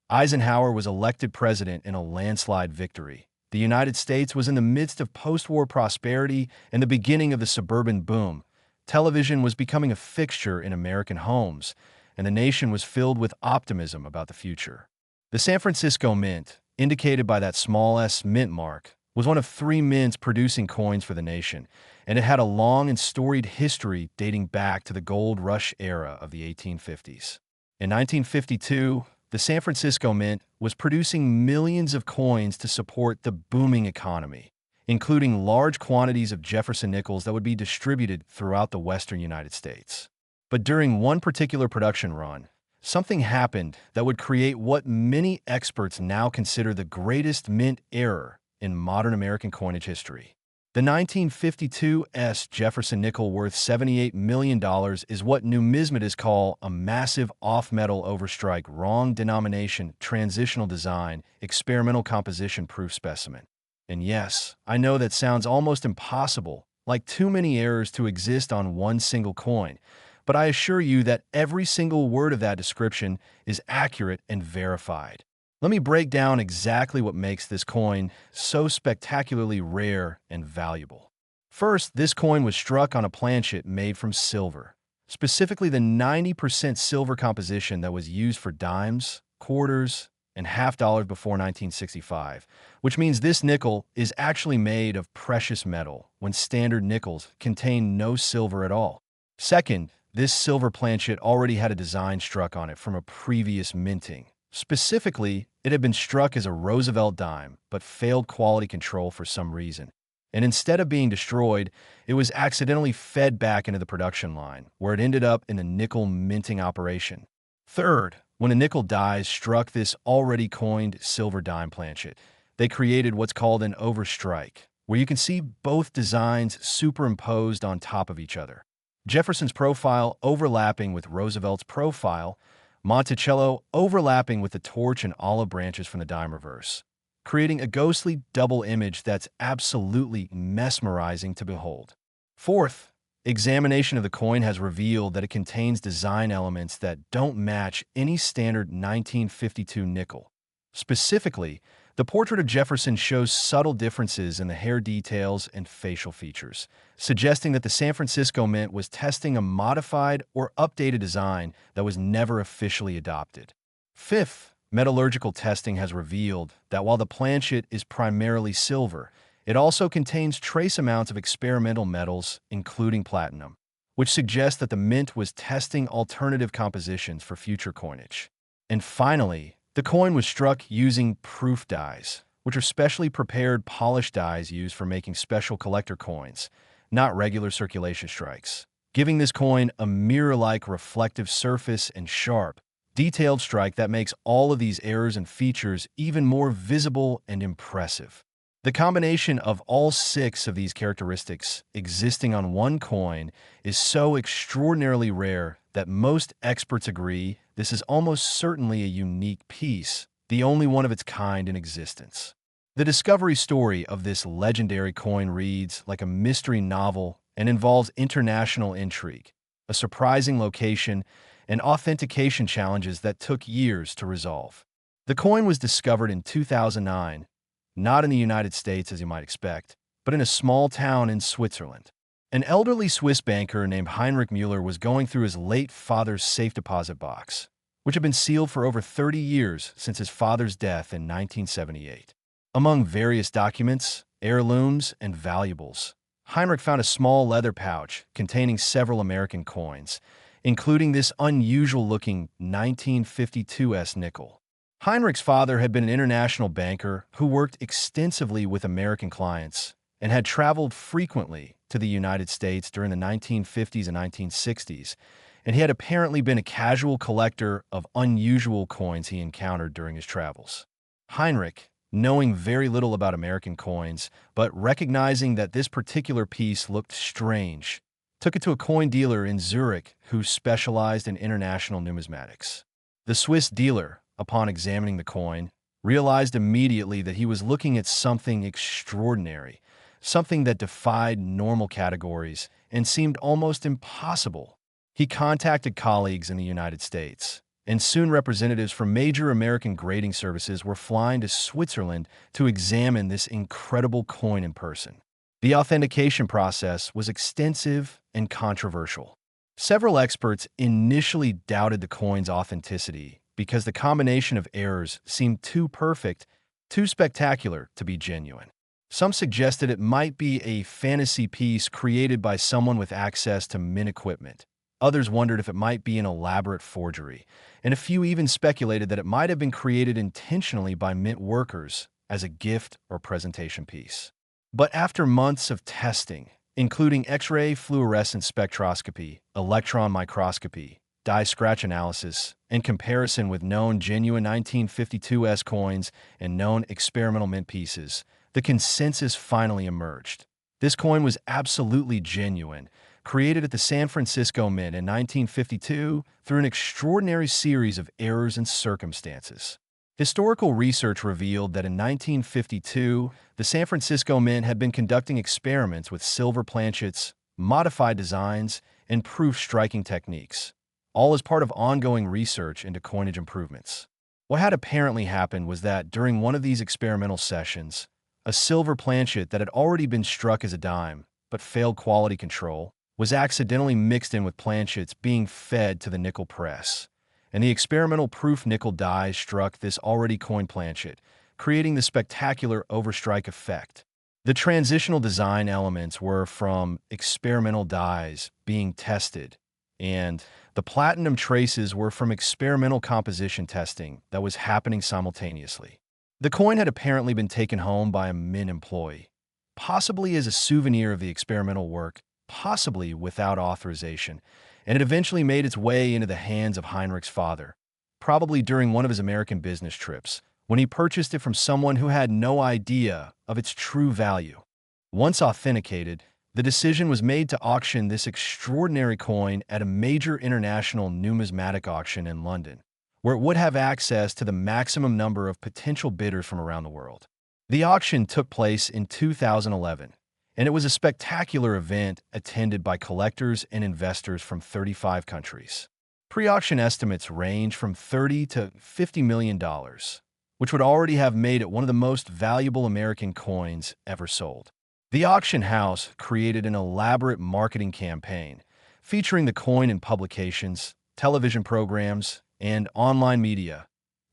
Eisenhower was elected president in a landslide victory. The United States was in the midst of post-war prosperity and the beginning of the suburban boom. Television was becoming a fixture in American homes, and the nation was filled with optimism about the future. The San Francisco Mint, indicated by that small s mint mark, was one of 3 mints producing coins for the nation, and it had a long and storied history dating back to the gold rush era of the 1850s. In 1952, the San Francisco Mint was producing millions of coins to support the booming economy, including large quantities of Jefferson Nickels that would be distributed throughout the western United States. But during one particular production run, something happened that would create what many experts now consider the greatest mint error in modern American coinage history. The 1952 S Jefferson Nickel worth $78 million is what numismatists call a massive off-metal overstrike, wrong denomination, transitional design, experimental composition proof specimen. And yes, I know that sounds almost impossible, like too many errors to exist on one single coin, but I assure you that every single word of that description is accurate and verified. Let me break down exactly what makes this coin so spectacularly rare and valuable. First, this coin was struck on a planchet made from silver, specifically the 90% silver composition that was used for dimes, quarters, and half dollars before 1965, which means this nickel is actually made of precious metal when standard nickels contain no silver at all. Second, this silver planchet already had a design struck on it from a previous minting. Specifically, it had been struck as a Roosevelt dime, but failed quality control for some reason. And instead of being destroyed, it was accidentally fed back into the production line, where it ended up in the nickel minting operation. Third, when a nickel die struck this already coined silver dime planchet, they created what's called an overstrike, where you can see both designs superimposed on top of each other. Jefferson's profile overlapping with Roosevelt's profile, Monticello overlapping with the torch and olive branches from the dime reverse, creating a ghostly double image that's absolutely mesmerizing to behold. Fourth, Examination of the coin has revealed that it contains design elements that don't match any standard 1952 nickel. Specifically, the portrait of Jefferson shows subtle differences in the hair details and facial features, suggesting that the San Francisco Mint was testing a modified or updated design that was never officially adopted. Fifth, metallurgical testing has revealed that while the planchet is primarily silver, it also contains trace amounts of experimental metals, including platinum, which suggests that the mint was testing alternative compositions for future coinage. And finally, the coin was struck using proof dies, which are specially prepared polished dies used for making special collector coins, not regular circulation strikes, giving this coin a mirror-like reflective surface and sharp, detailed strike that makes all of these errors and features even more visible and impressive. The combination of all 6 of these characteristics existing on one coin is so extraordinarily rare that most experts agree this is almost certainly a unique piece, the only one of its kind in existence. The discovery story of this legendary coin reads like a mystery novel and involves international intrigue, a surprising location, and authentication challenges that took years to resolve. The coin was discovered in 2009, not in the United States as you might expect, but in a small town in Switzerland. An elderly Swiss banker named Heinrich Müller was going through his late father's safe deposit box, which had been sealed for over 30 years since his father's death in 1978. Among various documents, heirlooms, and valuables, Heinrich found a small leather pouch containing several American coins, including this unusual-looking 1952 S nickel. Heinrich's father had been an international banker who worked extensively with American clients and had traveled frequently to the United States during the 1950s and 1960s, and he had apparently been a casual collector of unusual coins he encountered during his travels. Heinrich, knowing very little about American coins, but recognizing that this particular piece looked strange, took it to a coin dealer in Zurich who specialized in international numismatics. The Swiss dealer, upon examining the coin, realized immediately that he was looking at something extraordinary, something that defied normal categories and seemed almost impossible. He contacted colleagues in the United States, and soon representatives from major American grading services were flying to Switzerland to examine this incredible coin in person. The authentication process was extensive and controversial. Several experts initially doubted the coin's authenticity because the combination of errors seemed too perfect, too spectacular to be genuine. Some suggested it might be a fantasy piece created by someone with access to mint equipment. Others wondered if it might be an elaborate forgery, and a few even speculated that it might have been created intentionally by mint workers as a gift or presentation piece. But after months of testing, including X-ray fluorescence spectroscopy, electron microscopy, dye scratch analysis, and comparison with known genuine 1952 S coins and known experimental mint pieces, the consensus finally emerged. This coin was absolutely genuine, created at the San Francisco Mint in 1952 through an extraordinary series of errors and circumstances. Historical research revealed that in 1952, the San Francisco Mint had been conducting experiments with silver planchets, modified designs, and proof striking techniques, all as part of ongoing research into coinage improvements. What had apparently happened was that during one of these experimental sessions, a silver planchet that had already been struck as a dime, but failed quality control, was accidentally mixed in with planchets being fed to the nickel press, and the experimental proof nickel die struck this already coined planchet, creating the spectacular overstrike effect. The transitional design elements were from experimental dies being tested, and the platinum traces were from experimental composition testing that was happening simultaneously. The coin had apparently been taken home by a mint employee, possibly as a souvenir of the experimental work, possibly without authorization, and it eventually made its way into the hands of Heinrich's father, probably during one of his American business trips, when he purchased it from someone who had no idea of its true value. Once authenticated, the decision was made to auction this extraordinary coin at a major international numismatic auction in London, where it would have access to the maximum number of potential bidders from around the world. The auction took place in 2011, and it was a spectacular event attended by collectors and investors from 35 countries. Pre-auction estimates range from $30 to $50 million, which would already have made it one of the most valuable American coins ever sold. The auction house created an elaborate marketing campaign featuring the coin in publications, television programs, and online media,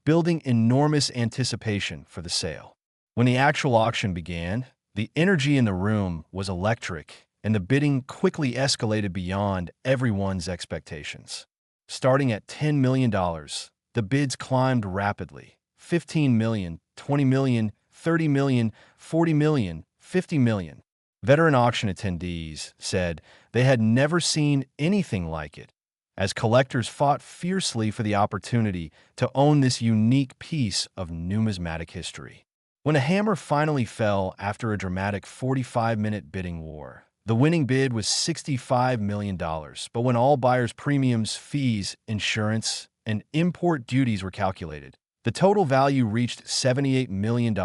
building enormous anticipation for the sale. When the actual auction began, the energy in the room was electric, and the bidding quickly escalated beyond everyone's expectations. Starting at $10 million, the bids climbed rapidly: $15 million, $20 million, $30 million, $40 million, $50 million. Veteran auction attendees said they had never seen anything like it, as collectors fought fiercely for the opportunity to own this unique piece of numismatic history. When a hammer finally fell after a dramatic 45-minute bidding war, the winning bid was $65 million, but when all buyers' premiums, fees, insurance, and import duties were calculated, the total value reached $78 million,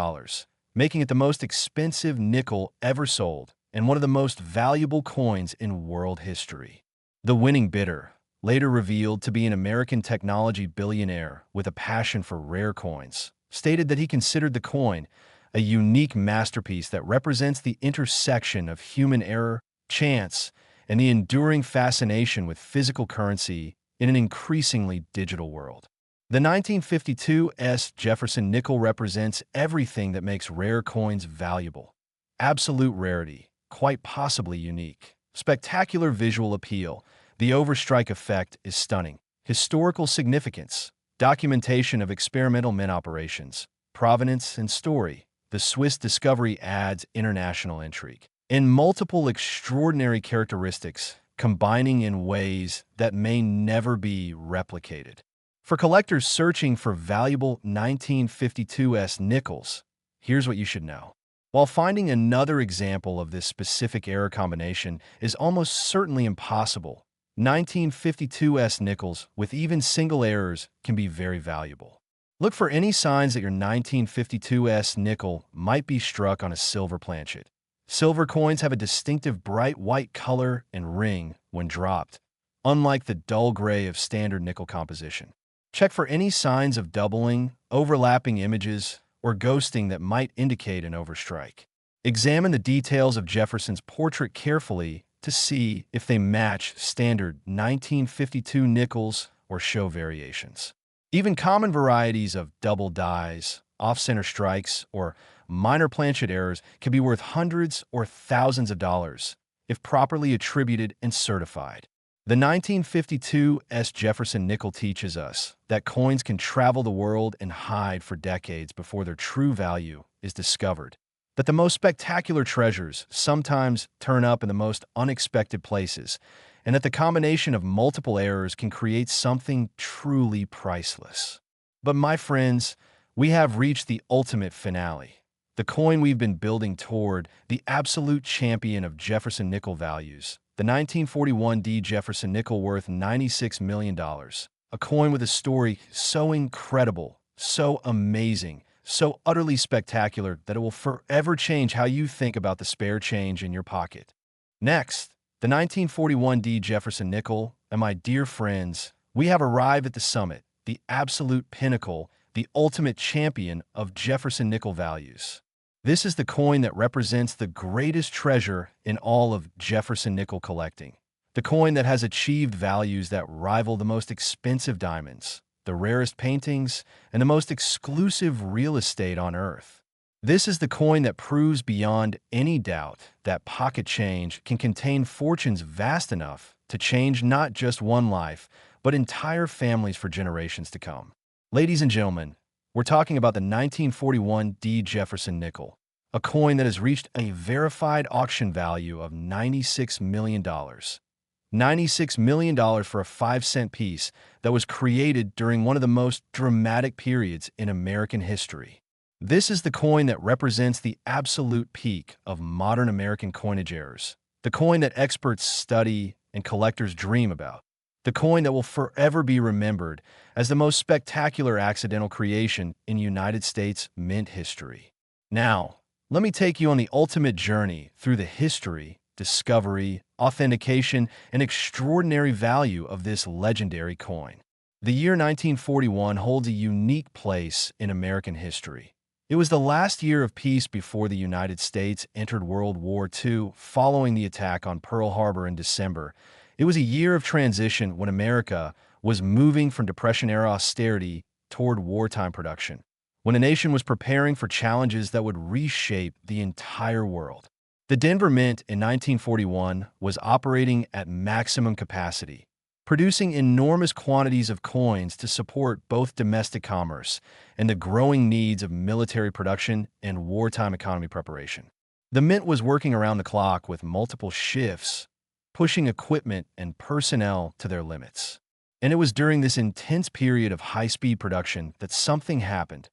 making it the most expensive nickel ever sold and one of the most valuable coins in world history. The winning bidder, later revealed to be an American technology billionaire with a passion for rare coins, stated that he considered the coin a unique masterpiece that represents the intersection of human error, chance, and the enduring fascination with physical currency in an increasingly digital world. The 1952 S Jefferson Nickel represents everything that makes rare coins valuable. Absolute rarity, quite possibly unique. Spectacular visual appeal. The overstrike effect is stunning. Historical significance. Documentation of experimental mint operations. Provenance and story. The Swiss discovery adds international intrigue. In multiple extraordinary characteristics, combining in ways that may never be replicated. For collectors searching for valuable 1952 S nickels, here's what you should know. While finding another example of this specific error combination is almost certainly impossible, 1952 S nickels with even single errors can be very valuable. Look for any signs that your 1952 S nickel might be struck on a silver planchet. Silver coins have a distinctive bright white color and ring when dropped, unlike the dull gray of standard nickel composition. Check for any signs of doubling, overlapping images, or ghosting that might indicate an overstrike. Examine the details of Jefferson's portrait carefully to see if they match standard 1952 nickels or show variations. Even common varieties of double dies, off-center strikes, or minor planchet errors can be worth hundreds or thousands of dollars if properly attributed and certified. The 1952 S Jefferson Nickel teaches us that coins can travel the world and hide for decades before their true value is discovered, that the most spectacular treasures sometimes turn up in the most unexpected places, and that the combination of multiple errors can create something truly priceless. But my friends, we have reached the ultimate finale. The coin we've been building toward, the absolute champion of Jefferson Nickel values, the 1941 D Jefferson Nickel worth $96 million. A coin with a story so incredible, so amazing, so utterly spectacular that it will forever change how you think about the spare change in your pocket. Next, the 1941 D Jefferson Nickel, and my dear friends, we have arrived at the summit, the absolute pinnacle, the ultimate champion of Jefferson Nickel values. This is the coin that represents the greatest treasure in all of Jefferson Nickel collecting. The coin that has achieved values that rival the most expensive diamonds, the rarest paintings, and the most exclusive real estate on Earth. This is the coin that proves beyond any doubt that pocket change can contain fortunes vast enough to change not just one life, but entire families for generations to come. Ladies and gentlemen, we're talking about the 1941 D Jefferson Nickel, a coin that has reached a verified auction value of $96 million. $96 million for a 5-cent piece that was created during one of the most dramatic periods in American history. This is the coin that represents the absolute peak of modern American coinage errors, the coin that experts study and collectors dream about, the coin that will forever be remembered as the most spectacular accidental creation in United States mint history. Now, Let me take you on the ultimate journey through the history, discovery, authentication, and extraordinary value of this legendary coin. The year 1941 holds a unique place in American history. It was the last year of peace before the United States entered World War II following the attack on Pearl Harbor in December. It was a year of transition when America was moving from Depression-era austerity toward wartime production, when a nation was preparing for challenges that would reshape the entire world. The Denver Mint in 1941 was operating at maximum capacity, producing enormous quantities of coins to support both domestic commerce and the growing needs of military production and wartime economy preparation. The Mint was working around the clock with multiple shifts, pushing equipment and personnel to their limits. And it was during this intense period of high-speed production that something happened.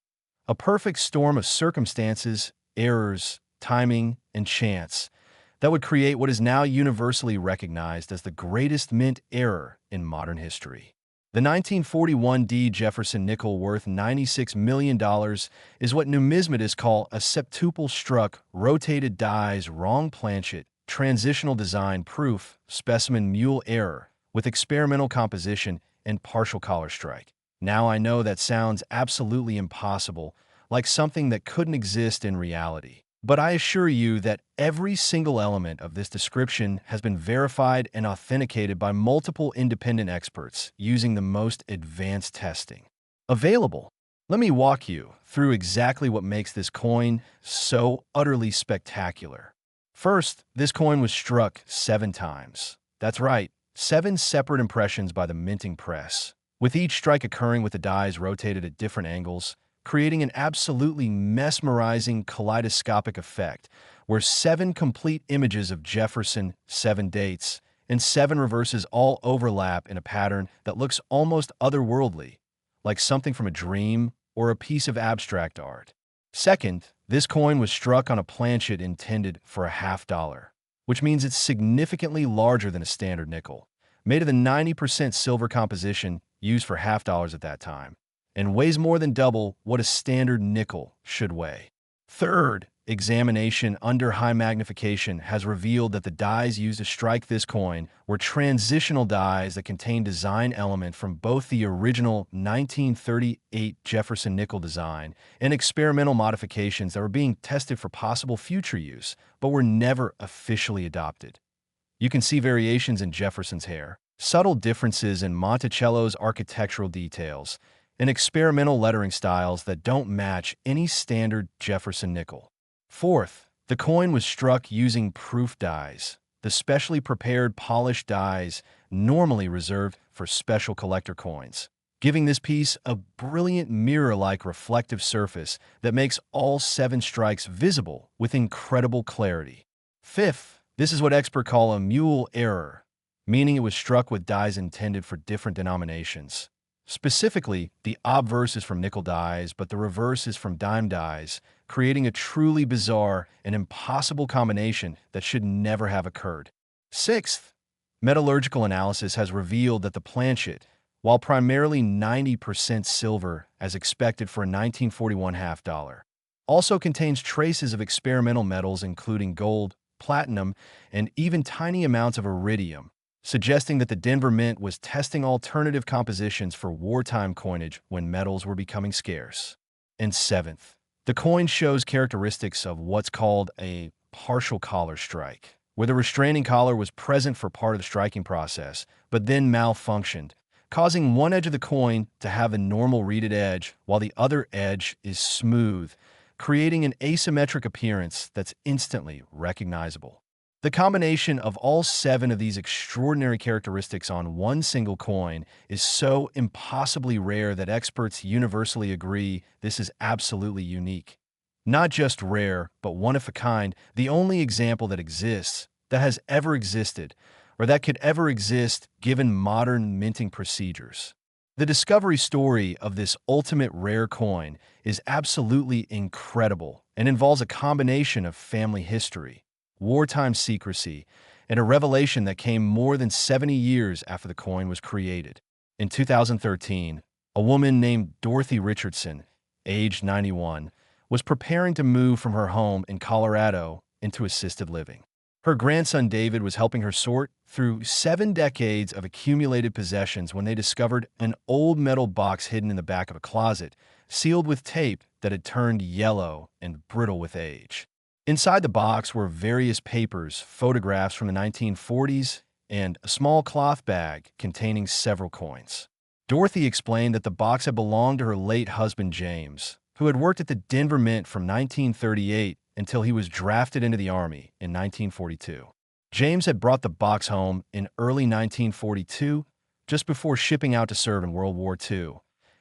A perfect storm of circumstances, errors, timing, and chance that would create what is now universally recognized as the greatest mint error in modern history. The 1941 D Jefferson Nickel, worth $96 million, is what numismatists call a septuple-struck, rotated dies, wrong planchet, transitional design proof, specimen mule error, with experimental composition and partial collar strike. Now I know that sounds absolutely impossible, like something that couldn't exist in reality. But I assure you that every single element of this description has been verified and authenticated by multiple independent experts using the most advanced testing available. Let me walk you through exactly what makes this coin so utterly spectacular. First, this coin was struck 7 times. That's right, 7 separate impressions by the minting press, with each strike occurring with the dies rotated at different angles, creating an absolutely mesmerizing kaleidoscopic effect where 7 complete images of Jefferson, 7 dates, and 7 reverses all overlap in a pattern that looks almost otherworldly, like something from a dream or a piece of abstract art. Second, this coin was struck on a planchet intended for a $0.50, which means it's significantly larger than a standard nickel, made of the 90% silver composition used for $0.50 at that time, and weighs more than double what a standard nickel should weigh. Third, examination under high magnification has revealed that the dies used to strike this coin were transitional dies that contained design element from both the original 1938 Jefferson Nickel design and experimental modifications that were being tested for possible future use, but were never officially adopted. You can see variations in Jefferson's hair, subtle differences in Monticello's architectural details, and experimental lettering styles that don't match any standard Jefferson nickel. Fourth, the coin was struck using proof dies, the specially prepared polished dies normally reserved for special collector coins, giving this piece a brilliant mirror-like reflective surface that makes all 7 strikes visible with incredible clarity. Fifth, this is what experts call a mule error, meaning it was struck with dies intended for different denominations. Specifically, the obverse is from nickel dies, but the reverse is from dime dies, creating a truly bizarre and impossible combination that should never have occurred. Sixth, metallurgical analysis has revealed that the planchet, while primarily 90% silver as expected for a 1941 $0.50, also contains traces of experimental metals including gold, platinum, and even tiny amounts of iridium, suggesting that the Denver Mint was testing alternative compositions for wartime coinage when metals were becoming scarce. And seventh, the coin shows characteristics of what's called a partial collar strike, where the restraining collar was present for part of the striking process, but then malfunctioned, causing one edge of the coin to have a normal reeded edge while the other edge is smooth, creating an asymmetric appearance that's instantly recognizable. The combination of all 7 of these extraordinary characteristics on one single coin is so impossibly rare that experts universally agree this is absolutely unique. Not just rare, but one of a kind, the only example that exists, that has ever existed, or that could ever exist given modern minting procedures. The discovery story of this ultimate rare coin is absolutely incredible and involves a combination of family history, wartime secrecy, and a revelation that came more than 70 years after the coin was created. In 2013, a woman named Dorothy Richardson, aged 91, was preparing to move from her home in Colorado into assisted living. Her grandson David was helping her sort through 7 decades of accumulated possessions when they discovered an old metal box hidden in the back of a closet, sealed with tape that had turned yellow and brittle with age. Inside the box were various papers, photographs from the 1940s, and a small cloth bag containing several coins. Dorothy explained that the box had belonged to her late husband James, who had worked at the Denver Mint from 1938 until he was drafted into the Army in 1942. James had brought the box home in early 1942, just before shipping out to serve in World War II,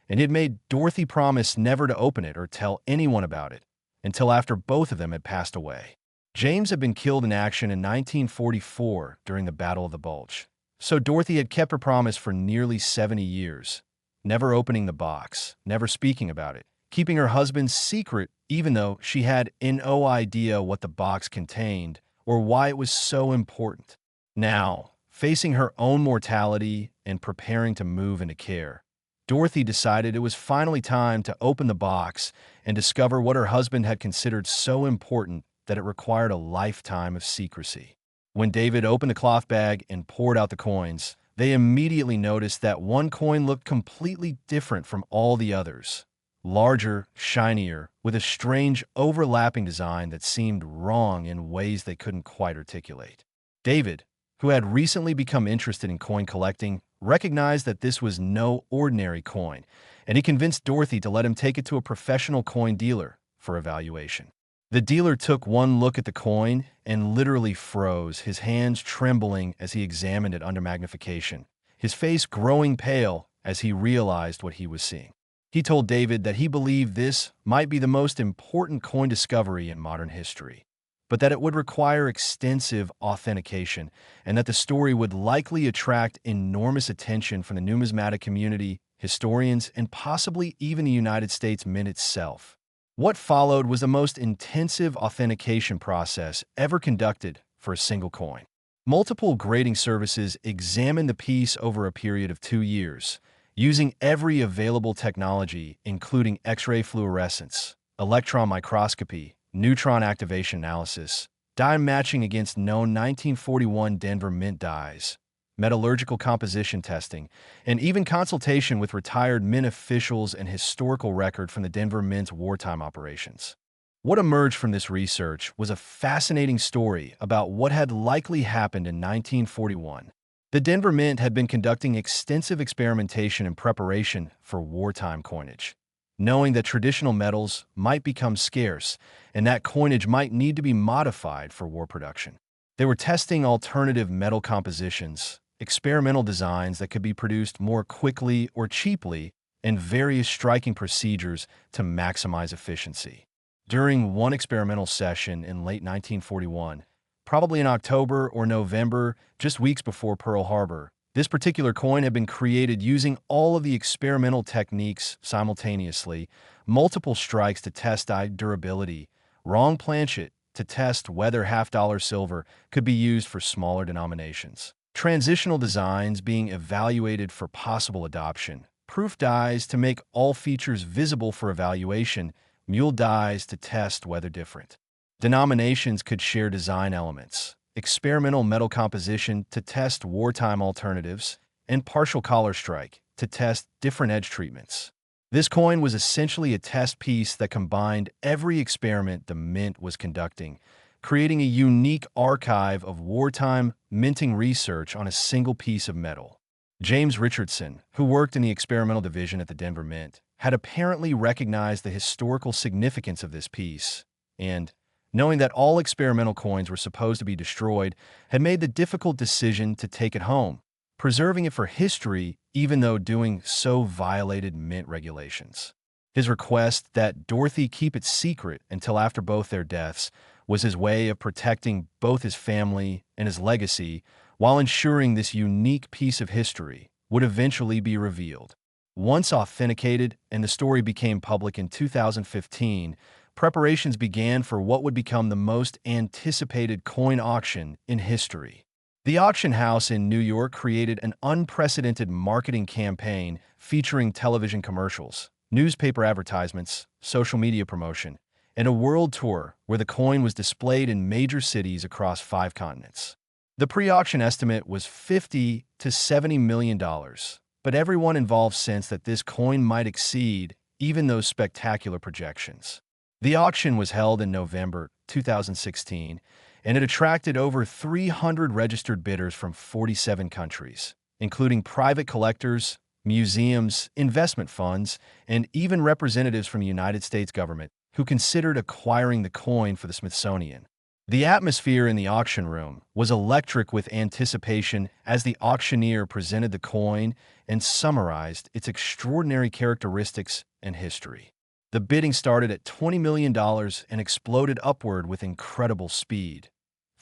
and he had made Dorothy promise never to open it or tell anyone about it until after both of them had passed away. James had been killed in action in 1944 during the Battle of the Bulge, so Dorothy had kept her promise for nearly 70 years, never opening the box, never speaking about it, keeping her husband's secret even though she had no idea what the box contained or why it was so important. Now, facing her own mortality and preparing to move into care, Dorothy decided it was finally time to open the box and discover what her husband had considered so important that it required a lifetime of secrecy. When David opened the cloth bag and poured out the coins, they immediately noticed that one coin looked completely different from all the others. Larger, shinier, with a strange overlapping design that seemed wrong in ways they couldn't quite articulate. David, who had recently become interested in coin collecting, recognized that this was no ordinary coin, and he convinced Dorothy to let him take it to a professional coin dealer for evaluation. The dealer took one look at the coin and literally froze, his hands trembling as he examined it under magnification, his face growing pale as he realized what he was seeing. He told David that he believed this might be the most important coin discovery in modern history, but that it would require extensive authentication and that the story would likely attract enormous attention from the numismatic community, historians, and possibly even the United States Mint itself. What followed was the most intensive authentication process ever conducted for a single coin. Multiple grading services examined the piece over a period of 2 years, using every available technology, including X-ray fluorescence, electron microscopy, neutron activation analysis, die matching against known 1941 Denver Mint dies, metallurgical composition testing, and even consultation with retired Mint officials and historical record from the Denver Mint's wartime operations. What emerged from this research was a fascinating story about what had likely happened in 1941. The Denver Mint had been conducting extensive experimentation in preparation for wartime coinage, knowing that traditional metals might become scarce and that coinage might need to be modified for war production. They were testing alternative metal compositions, experimental designs that could be produced more quickly or cheaply, and various striking procedures to maximize efficiency. During one experimental session in late 1941, probably in October or November, just weeks before Pearl Harbor, this particular coin had been created using all of the experimental techniques simultaneously, multiple strikes to test die durability, wrong planchet to test whether half-dollar silver could be used for smaller denominations, transitional designs being evaluated for possible adoption, proof dies to make all features visible for evaluation, mule dies to test whether different denominations could share design elements, experimental metal composition to test wartime alternatives, and partial collar strike to test different edge treatments. This coin was essentially a test piece that combined every experiment the Mint was conducting, creating a unique archive of wartime minting research on a single piece of metal. James Richardson, who worked in the experimental division at the Denver Mint, had apparently recognized the historical significance of this piece, and, knowing that all experimental coins were supposed to be destroyed, had made the difficult decision to take it home, preserving it for history even though doing so violated Mint regulations. His request that Dorothy keep it secret until after both their deaths was his way of protecting both his family and his legacy while ensuring this unique piece of history would eventually be revealed. Once authenticated and the story became public in 2015, preparations began for what would become the most anticipated coin auction in history. The auction house in New York created an unprecedented marketing campaign featuring television commercials, newspaper advertisements, social media promotion, and a world tour where the coin was displayed in major cities across 5 continents. The pre-auction estimate was $50 to $70 million, but everyone involved sensed that this coin might exceed even those spectacular projections. The auction was held in November 2016, and it attracted over 300 registered bidders from 47 countries, including private collectors, museums, investment funds, and even representatives from the United States government who considered acquiring the coin for the Smithsonian. The atmosphere in the auction room was electric with anticipation as the auctioneer presented the coin and summarized its extraordinary characteristics and history. The bidding started at $20 million and exploded upward with incredible speed.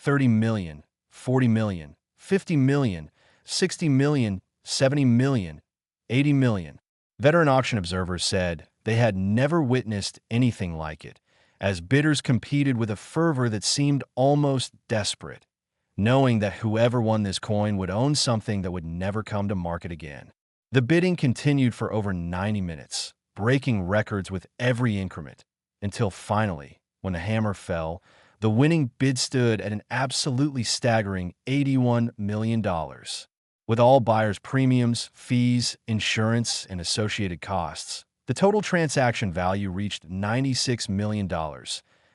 $30 million, $40 million, $50 million, $60 million, $70 million, $80 million. Veteran auction observers said they had never witnessed anything like it, as bidders competed with a fervor that seemed almost desperate, knowing that whoever won this coin would own something that would never come to market again. The bidding continued for over 90 minutes, breaking records with every increment, until finally, when the hammer fell, the winning bid stood at an absolutely staggering $81 million. With all buyers' premiums, fees, insurance, and associated costs, the total transaction value reached $96 million,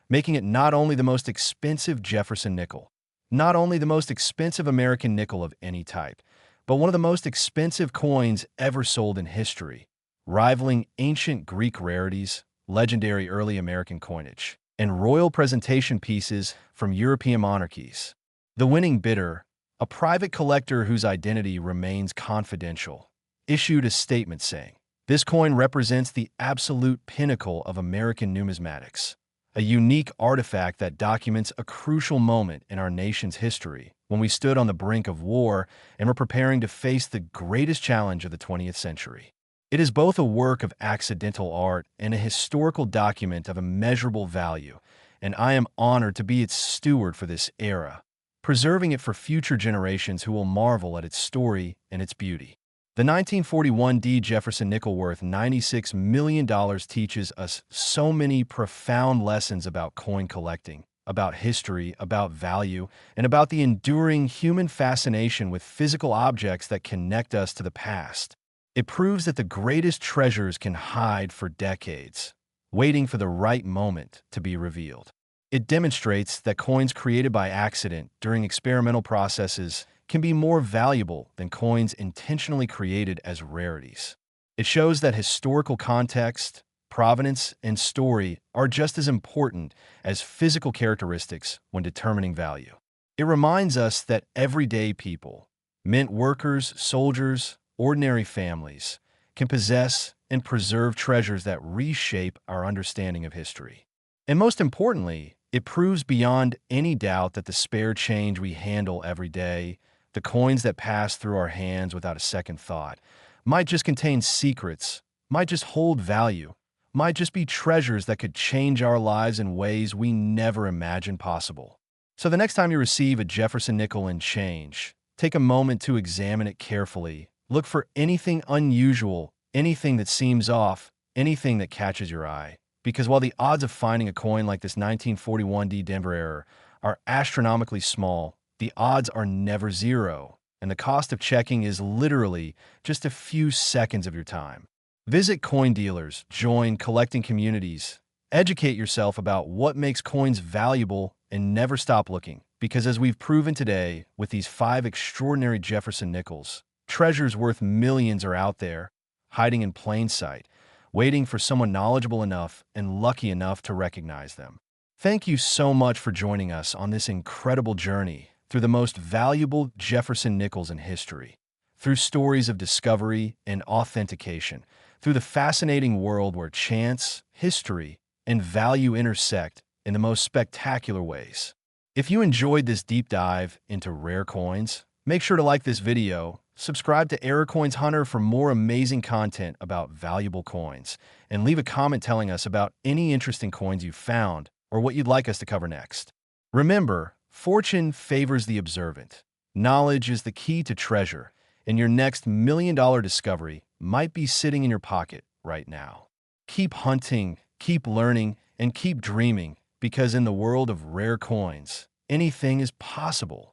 making it not only the most expensive Jefferson nickel, not only the most expensive American nickel of any type, but one of the most expensive coins ever sold in history, rivaling ancient Greek rarities, legendary early American coinage, and royal presentation pieces from European monarchies. The winning bidder, a private collector whose identity remains confidential, issued a statement saying, "This coin represents the absolute pinnacle of American numismatics, a unique artifact that documents a crucial moment in our nation's history when we stood on the brink of war and were preparing to face the greatest challenge of the 20th century. It is both a work of accidental art and a historical document of immeasurable value, and I am honored to be its steward for this era, preserving it for future generations who will marvel at its story and its beauty." The 1941 D Jefferson Nickel worth $96 million teaches us so many profound lessons about coin collecting, about history, about value, and about the enduring human fascination with physical objects that connect us to the past. It proves that the greatest treasures can hide for decades, waiting for the right moment to be revealed. It demonstrates that coins created by accident during experimental processes can be more valuable than coins intentionally created as rarities. It shows that historical context, provenance, and story are just as important as physical characteristics when determining value. It reminds us that everyday people, mint workers, soldiers, ordinary families, can possess and preserve treasures that reshape our understanding of history. And most importantly, it proves beyond any doubt that the spare change we handle every day, the coins that pass through our hands without a second thought, might just contain secrets, might just hold value, might just be treasures that could change our lives in ways we never imagined possible. So the next time you receive a Jefferson nickel in change, take a moment to examine it carefully. Look for anything unusual, anything that seems off, anything that catches your eye. Because while the odds of finding a coin like this 1941 D Denver error are astronomically small, the odds are never zero, and the cost of checking is literally just a few seconds of your time. Visit coin dealers, join collecting communities, educate yourself about what makes coins valuable, and never stop looking. Because as we've proven today with these 5 extraordinary Jefferson Nickels, treasures worth millions are out there, hiding in plain sight, waiting for someone knowledgeable enough and lucky enough to recognize them. Thank you so much for joining us on this incredible journey through the most valuable Jefferson Nickels in history, through stories of discovery and authentication, through the fascinating world where chance, history, and value intersect in the most spectacular ways. If you enjoyed this deep dive into rare coins, make sure to like this video, subscribe to Error Coins Hunter for more amazing content about valuable coins, and leave a comment telling us about any interesting coins you found or what you'd like us to cover next. Remember, fortune favors the observant. Knowledge is the key to treasure, and your next $1 million discovery might be sitting in your pocket right now. Keep hunting, Keep learning and keep dreaming, because in the world of rare coins, anything is possible.